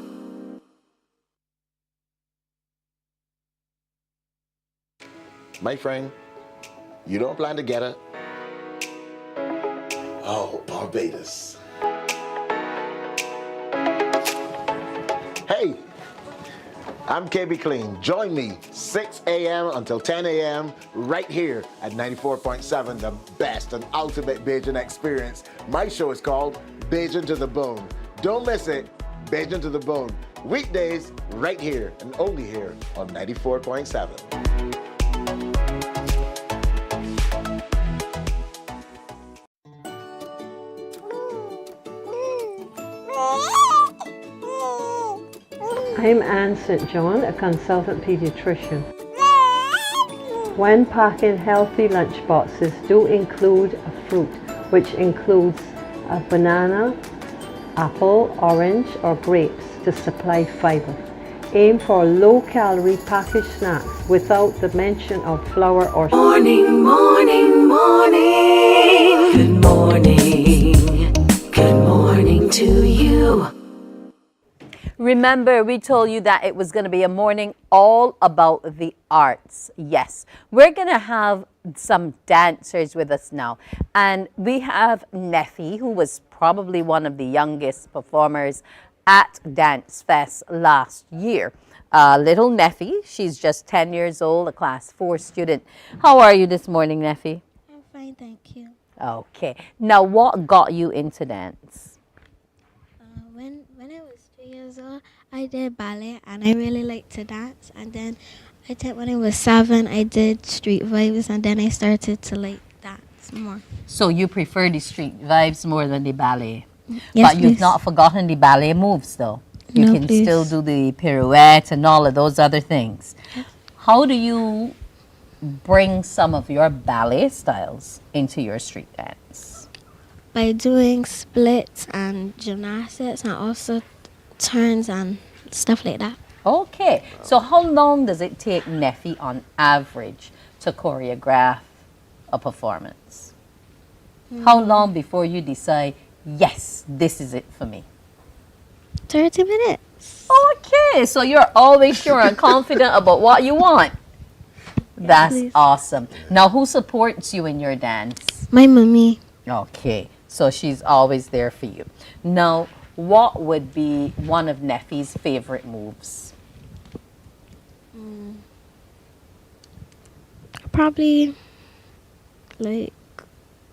My friend, you don't plan to get her? Oh, Barbados. Hey, I'm KB Clean. Join me 6 a.m. until 10 a.m. right here at 94.7, the best and ultimate Bajan experience. My show is called Bajan to the Bone. Don't miss it, Bajan to the Bone. Weekdays right here and only here on 94.7. I'm Anne St. John, a consultant pediatrician. When packing healthy lunch boxes, do include a fruit, which includes a banana, apple, orange, or grapes to supply fiber. Aim for low-calorie packaged snacks without the mention of flour or sugar. Morning, morning, morning. Good morning. Good morning to you. Remember, we told you that it was going to be a morning all about the arts. Yes, we're going to have some dancers with us now. And we have Neffy, who was probably one of the youngest performers at Dance Fest last year. Little Neffy, she's just 10 years old, a class 4 student. How are you this morning, Neffy? I'm fine, thank you. Okay. Now, what got you into dance? When I was 3 years old, I did ballet and I really liked to dance. And then I think when I was 7, I did street vibes, and then I started to like dance more. So you prefer the street vibes more than the ballet? Yes, but you've please. not forgotten the ballet moves, though. You No, can please. still do the pirouette and all of those other things. How do you bring some of your ballet styles into your street dance? By doing splits and gymnastics and also turns and stuff like that. Okay, so how long does it take Neffy on average to choreograph a performance? How long before you decide, yes, this is it for me? 30 minutes. Okay, so you're always sure and confident about what you want. That's please. awesome. Now, who supports you in your dance? My mommy. Okay, so she's always there for you. Now, what would be one of Neffy's favorite moves? Probably like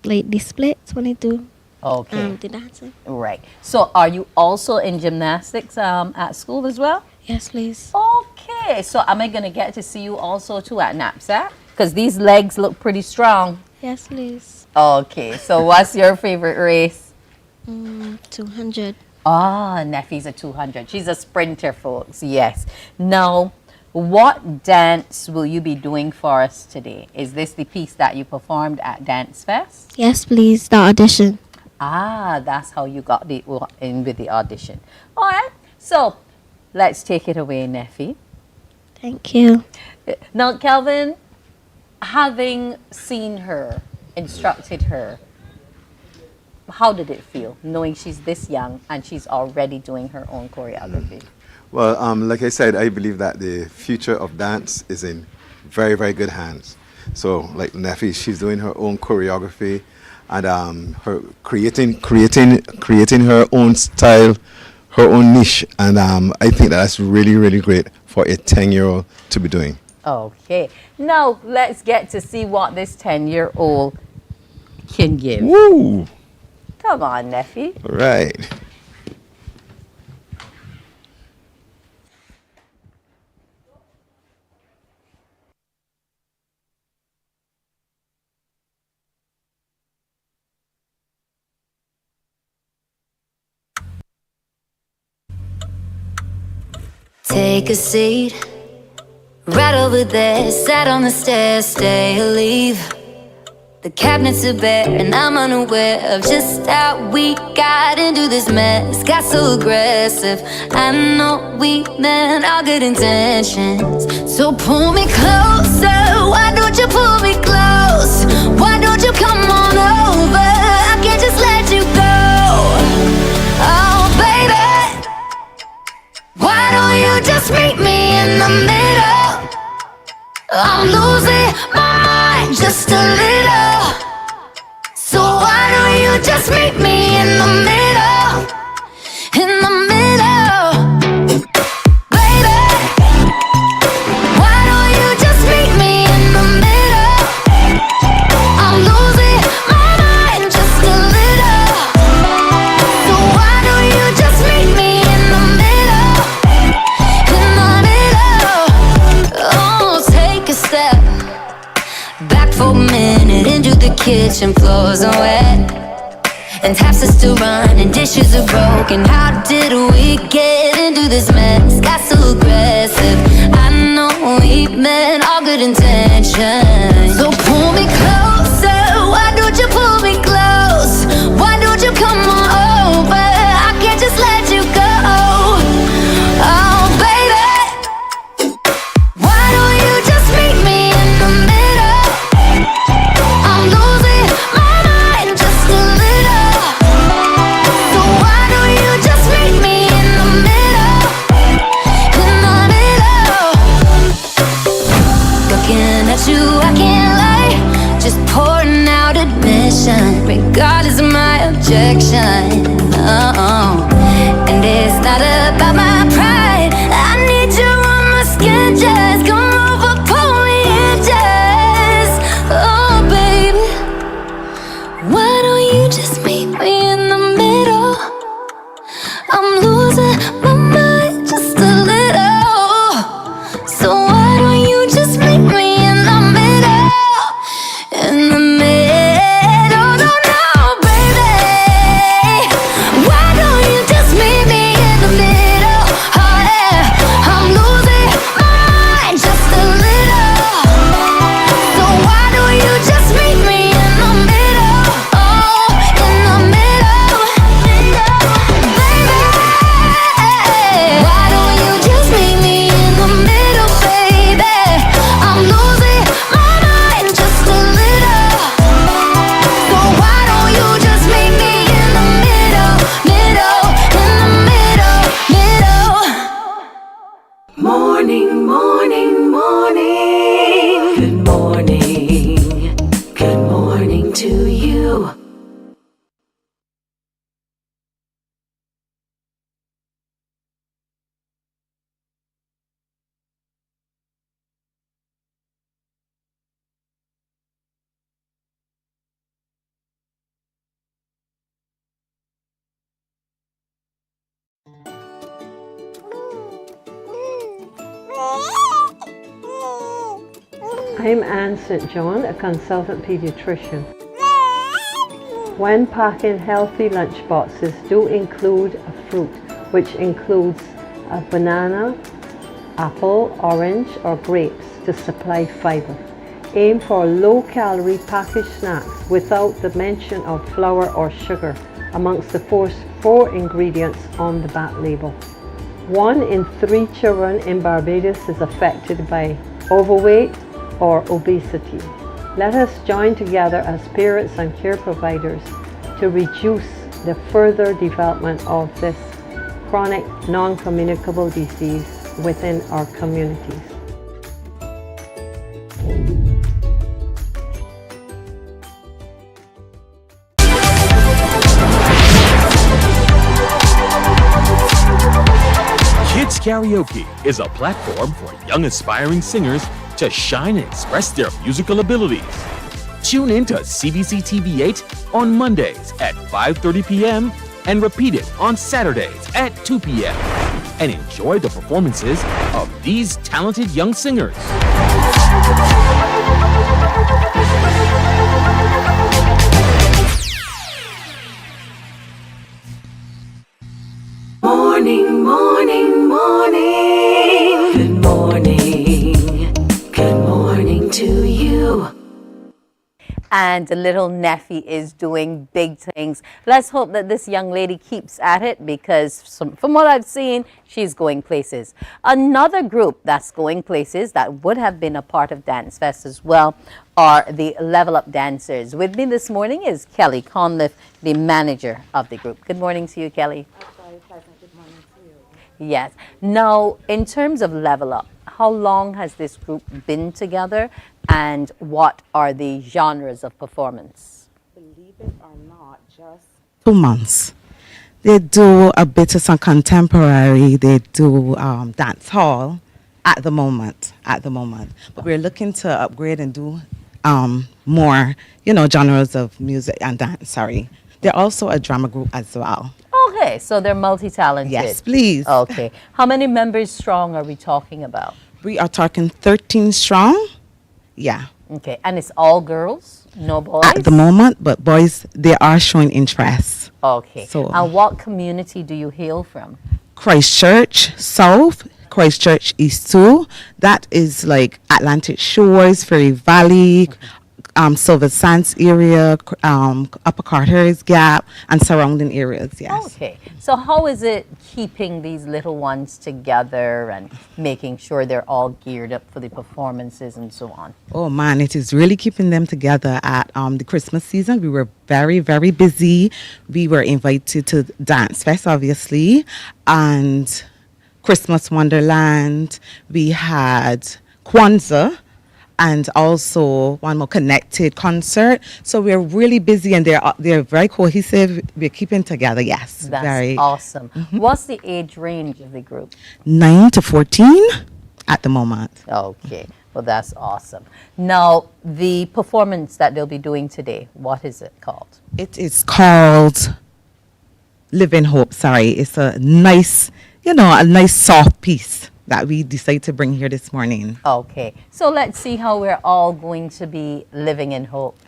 the splits when I do Okay. the dancing. Right. So are you also in gymnastics at school as well? Yes, please. Okay. So am I going to get to see you also too at knapsack? Because these legs look pretty strong. Yes, please. Okay. So what's your favorite race? 200. Ah, Neffy's a 200. She's a sprinter, folks. Yes. Now, what dance will you be doing for us today? Is this the piece that you performed at Dance Fest? Yes, please. The audition. Ah, that's how you got in with the audition. All right. So, let's take it away, Neffy. Thank you. Now, Calvin, having seen her, instructed her, how did it feel knowing she's this young and she's already doing her own choreography? Well, like I said, I believe that the future of dance is in very, very good hands. So, like Neffy, she's doing her own choreography and her creating her own style, her own niche, and I think that's really, really great for a 10-year-old to be doing. Okay. Now, let's get to see what this 10-year-old can give. Woo! Come on, Neffy. All right. Take a seat, right over there. Sat on the stairs, stay or leave. The cabinets are bare and I'm unaware of just how we got into this mess. Got so aggressive, I know we meant all good intentions. So pull me closer, why don't you pull me close? Why don't don't you come on over? I can't just let you go. Oh, baby, why don't you just meet me in the middle? I'm losing my mind just a little. So why don't you just meet me in the middle? In the middle, baby. Why don't you just meet me in the middle? I'm losing my mind just a little. So why don't you just meet me in the middle? In the middle. Oh, take a step back for a minute into the kitchen. Floors are wet and taps are still running, dishes are broken. How did we get into this mess? Got so aggressive. I know we meant all good intentions. So pull me closer. Why don't you pull me close? Why don't you come on over? I can't just let you go. Oh, baby, why don't you just meet me in the middle? I'm losing my mind just a little. So why don't you just meet me in the middle? In the middle. Looking at you, I can't lie. Just pouring out admission, regardless of my objection. Oh, and it's not about my pride. I need you on my skin, just come over, pull me in, just. Oh, baby, why don't you just meet me in the middle? I'm losing my mind just a little. So why don't you just meet me in the middle? In the middle, no, no, baby. Why don't you just meet me in the middle? Oh, yeah, I'm losing my mind just a little. So why don't you just meet me in the middle? Oh, in the middle, baby. Why don't you just meet me in the middle, baby? I'm losing my mind just a little. So why don't you just meet me in the middle, middle, in the middle, middle? Morning, morning, morning. Good morning. Good morning to you. I'm Anne St. John, a consultant pediatrician. When packing healthy lunch boxes, do include a fruit, which includes a banana, apple, orange, or grapes to supply fiber. Aim for low-calorie packaged snacks without the mention of flour or sugar amongst the four ingredients on the back label. 1 in 3 children in Barbados is affected by overweight or obesity. Let us join together as parents and care providers to reduce the further development of this chronic non-communicable disease within our communities. Kids Karaoke is a platform for young aspiring singers to shine and express their musical abilities. Tune in to CBC TV 8 on Mondays at 5:30 p.m. and repeat it on Saturdays at 2 p.m. and enjoy the performances of these talented young singers. Morning, morning, morning. Good morning. Good morning to you. and little Neffy is doing big things. Let's hope that this young lady keeps at it, because from what I've seen, she's going places. Another group that's going places that would have been a part of Dance Fest as well are the Level Up Dancers. With me this morning is Kelly Conliffe, the manager of the group. Good morning to you, Kelly. Good morning to you. Yes. Now, in terms of Level Up, how long has this group been together, and what are the genres of performance? Believe it or not, just 2 months. They do a bit of some contemporary, they do dance hall at the moment. But we're looking to upgrade and do more, genres of music and dance, They're also a drama group as well. Okay, so they're multi-talented. Yes, please. Okay. How many members strong are we talking about? We are talking 13 strong. Yeah. Okay, and it's all girls, no boys? At the moment, but boys, they are showing interest. Okay. So, and what community do you hail from? Christchurch South, Christchurch East 2. That is like Atlantic Shores, Ferry Valley, Silver Sands area, Upper Carter's Gap, and surrounding areas, yes. Okay. So how is it keeping these little ones together and making sure they're all geared up for the performances and so on? Oh man, it is really keeping them together at the Christmas season. We were very, very busy. We were invited to Dance Fest, obviously, and Christmas Wonderland. We had Kwanzaa, and also one more connected concert. So we're really busy, and they're very cohesive. We're keeping together, yes. That's very awesome. What's the age range of the group? 9 to 14 at the moment. Okay, well that's awesome. Now, the performance that they'll be doing today, what is it called? It is called Living Hope, It's a nice, a nice soft piece that we decided to bring here this morning. Okay, so let's see how we're all going to be living in hope.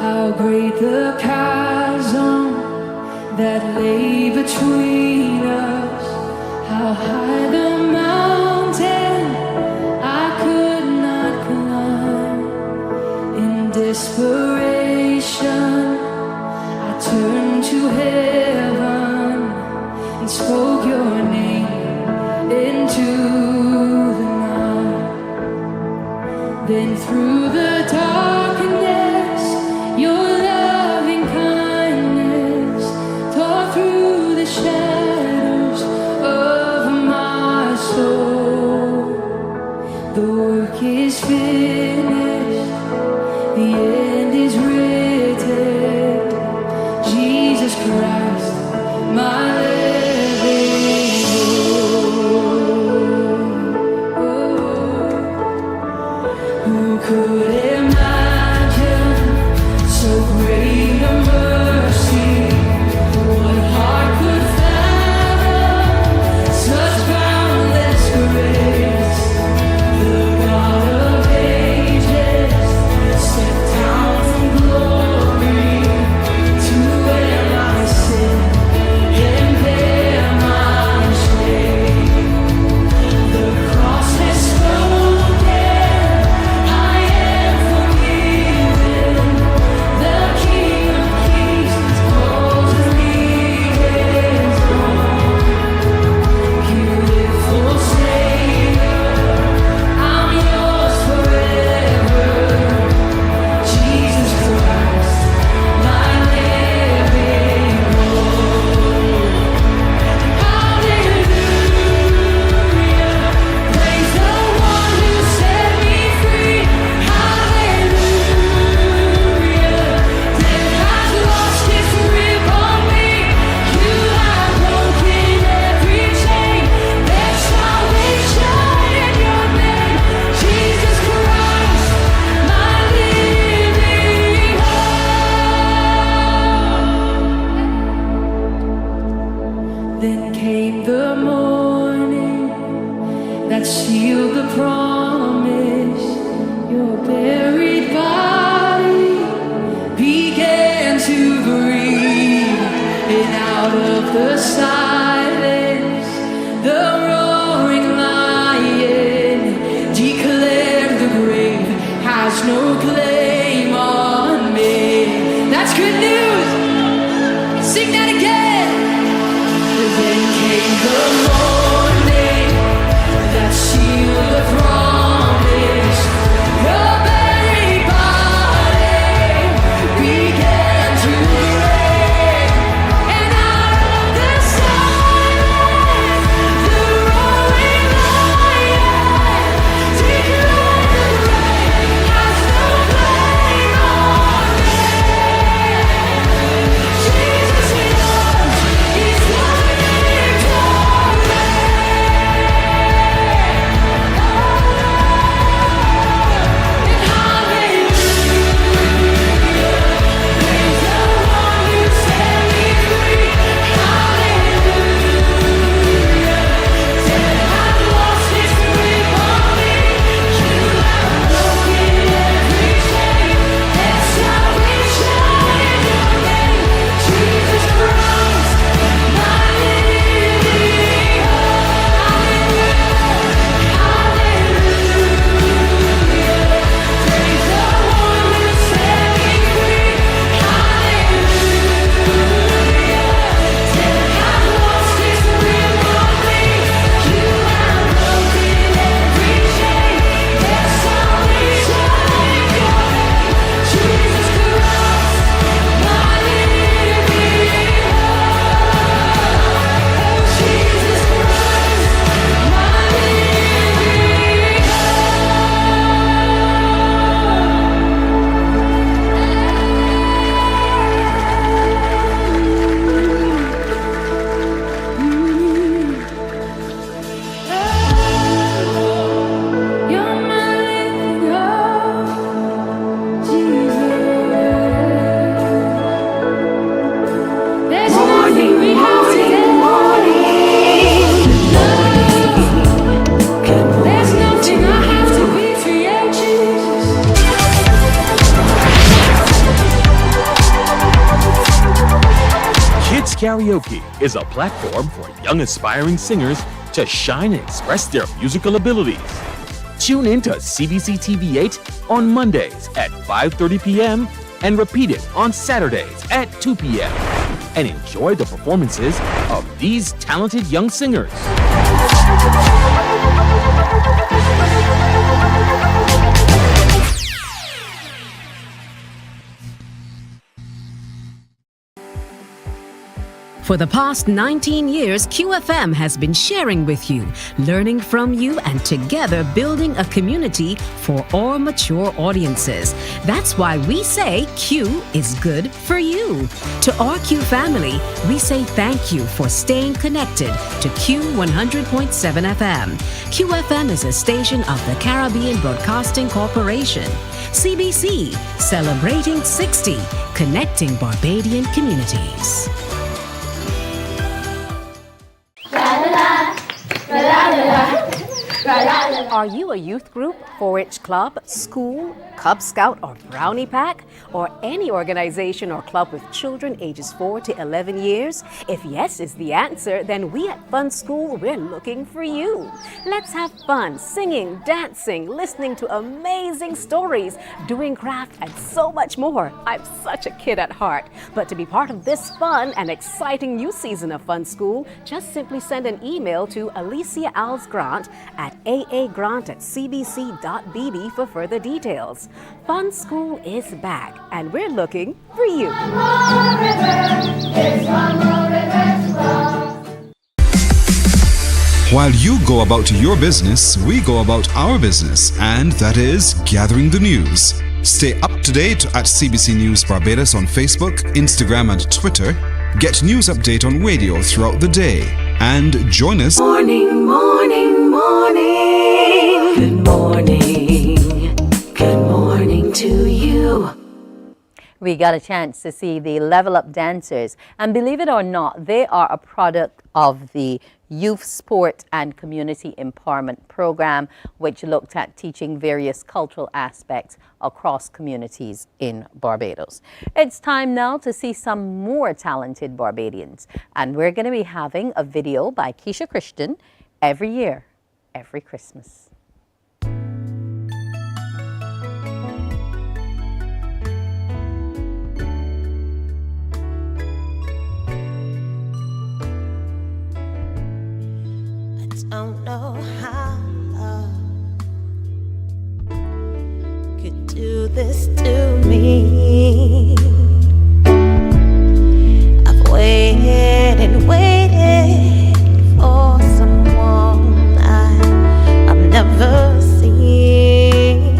How great the chasm that lay between us, how high the mountain I could not climb. In desperation, I turned to heaven and spoke your name into the night. Then through the darkness, your loving kindness tore through the shadows of my soul. The work is finished, the end is written. Jesus Christ, my living hope. Who could claim on me. That's good news. Sing that again. Then came the morning that sealed the promise. The very body began to break, and out of the silence, the roaring lion declared the rain has no claim on me. Jesus is yours, He's the Karaoke is a platform for young aspiring singers to shine and express their musical abilities. Tune in to CBC TV8 on Mondays at 5:30 p.m. and repeat it on Saturdays at 2 p.m. and enjoy the performances of these talented young singers. For the past 19 years, QFM has been sharing with you, learning from you, and together building a community for all mature audiences. That's why we say Q is good for you. To our Q family, we say thank you for staying connected to Q 100.7 FM. QFM is a station of the Caribbean Broadcasting Corporation. CBC, celebrating 60, connecting Barbadian communities. Are you a youth group, 4-H club, school, Cub Scout or Brownie Pack, or any organization or club with children ages 4 to 11 years? If yes is the answer, then we at Fun School, we're looking for you. Let's have fun singing, dancing, listening to amazing stories, doing craft, and so much more. I'm such a kid at heart. But to be part of this fun and exciting new season of Fun School, just simply send an email to Alicia Alves Grant at aagrant@cbc.bb for further details. Fun School is back, and we're looking for you. While you go about your business, we go about our business, and that is gathering the news. Stay up to date at CBC News Barbados on Facebook, Instagram, and Twitter. Get news update on radio throughout the day, and join us. Morning, morning, morning. Good morning. Good morning to you. We got a chance to see the Level Up dancers, and believe it or not, they are a product of the Youth Sport and Community Empowerment Program, which looked at teaching various cultural aspects across communities in Barbados. It's time now to see some more talented Barbadians, and we're going to be having a video by Keisha Christian every year, every Christmas. to me. I've waited and waited for someone I've never seen,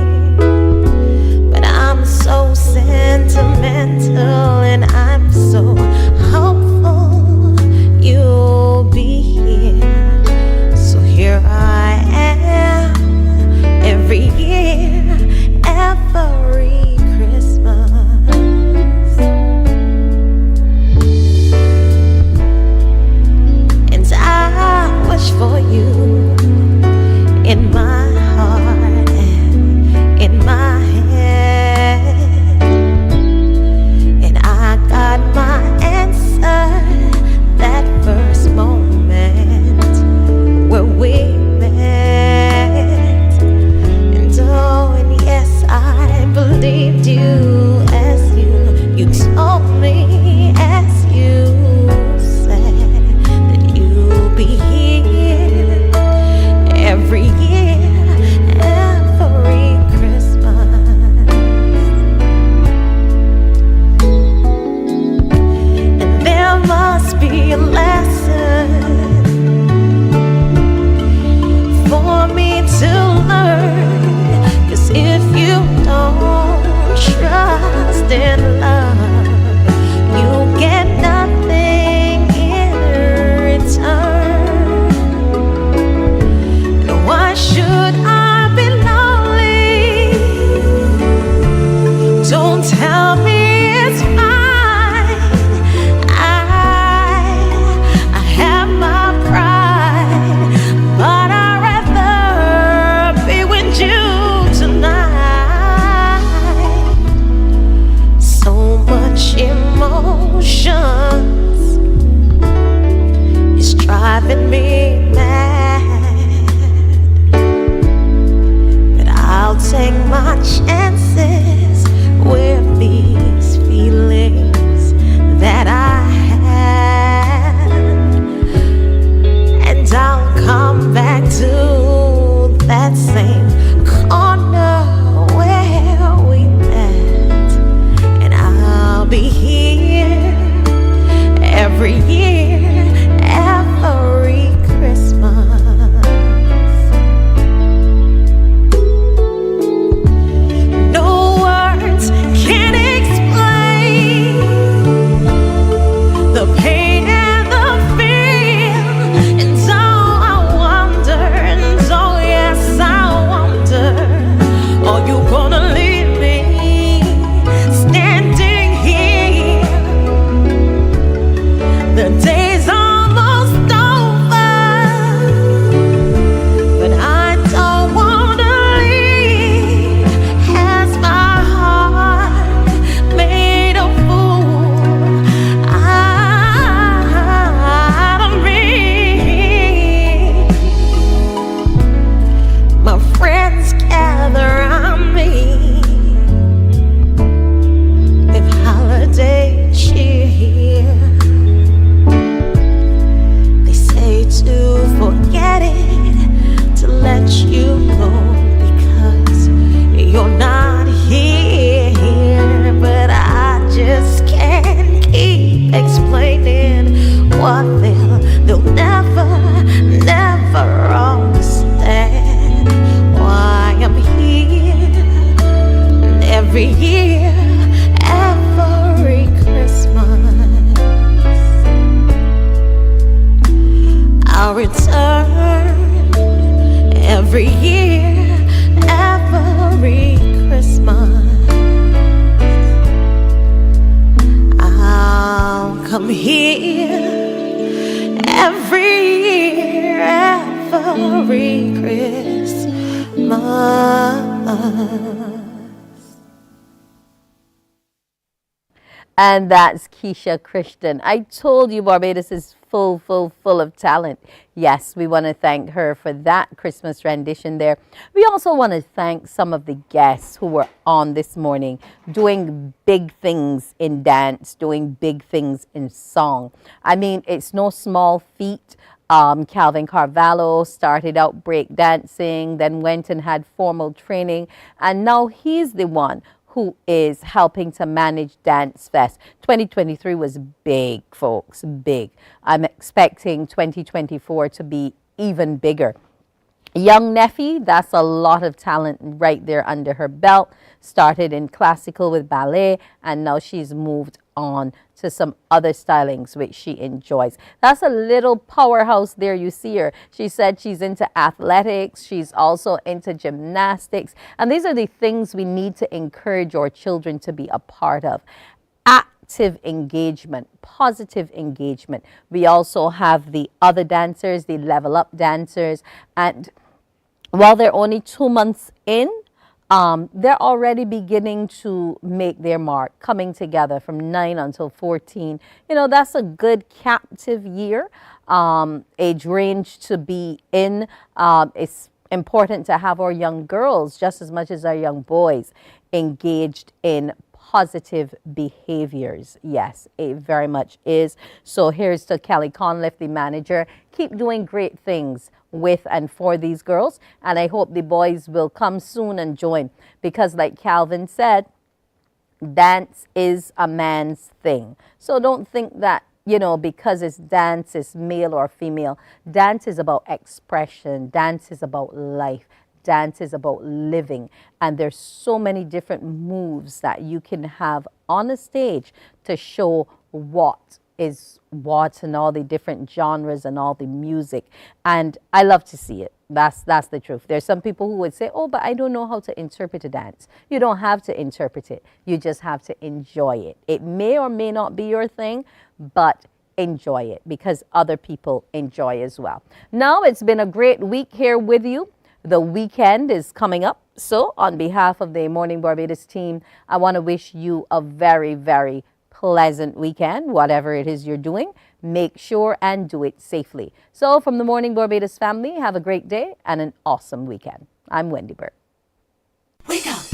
but I'm so sentimental and I'm so hopeful you'll be here. So here I am, every year, every Christmas, and I wish for you in my heart and in my head, and I got my answer that first moment where we met. And oh, and yes, I believed you as you told me, as you said that you'll be here every year, every Christmas. And there must be a lesson for me to learn, 'cause if you don't trust in love, you get nothing in return. And why should I be lonely? Don't tell me it's fine. I have my pride, but I'd rather be with you tonight. So much emotions is driving me mad, but I'll take my chances with these feelings that I have, and I'll come back to that same corner where we met, and I'll be here every year, every Christmas. No words can explain the pain and the fear, and so I wonder, and so yes, I wonder, are you gonna leave me standing here? The day's almost over, but I don't wanna leave. Has my heart made a fool out of me? My friends gather around me with holiday cheer. They say to forget it, to let you go, because you're not here. But I just can't keep explaining what they'll never, never understand. Why I'm here every year, every Christmas. I'll return every year, every Christmas. I'll come here every year, every Christmas. And that's Keisha Christian. I told you Barbados is full of talent. Yes, we want to thank her for that Christmas rendition there. We also want to thank some of the guests who were on this morning doing big things in dance, doing big things in song. I mean, it's no small feat. Calvin Carvalho started out break dancing, then went and had formal training, and now he's the one who is helping to manage Dance Fest. 2023 was big, folks, big. I'm expecting 2024 to be even bigger. Young Neffy, that's a lot of talent right there under her belt. Started in classical with ballet, and now she's moved on to some other stylings which she enjoys. That's a little powerhouse there. You see her. She said she's into athletics. She's also into gymnastics. And these are the things we need to encourage our children to be a part of. Active engagement, positive engagement. We also have the other dancers, the level up dancers, and while they're only 2 months in, they're already beginning to make their mark, coming together from 9 until 14. You know, that's a good captive year, age range to be in. It's important to have our young girls, just as much as our young boys, engaged in positive behaviors. Yes, it very much is. So here's to Kelly Conliffe, the manager. Keep doing great things with and for these girls, and I hope the boys will come soon and join, because like Calvin said, dance is a man's thing. So don't think that, you know, because it's dance, it's male or female. Dance is about expression. Dance is about life. Dance is about living, and there's so many different moves that you can have on a stage to show what is what and all the different genres and all the music, and I love to see it. That's the truth. There's some people who would say, oh, but I don't know how to interpret a dance. You don't have to interpret it. You just have to enjoy it. It may or may not be your thing, but enjoy it because other people enjoy as well. Now, it's been a great week here with you. The weekend is coming up. So on behalf of the Morning Barbados team, I want to wish you a very, very pleasant weekend. Whatever it is you're doing, make sure and do it safely. So from the Morning Barbados family, have a great day and an awesome weekend. I'm Wendy Burke. Wake up.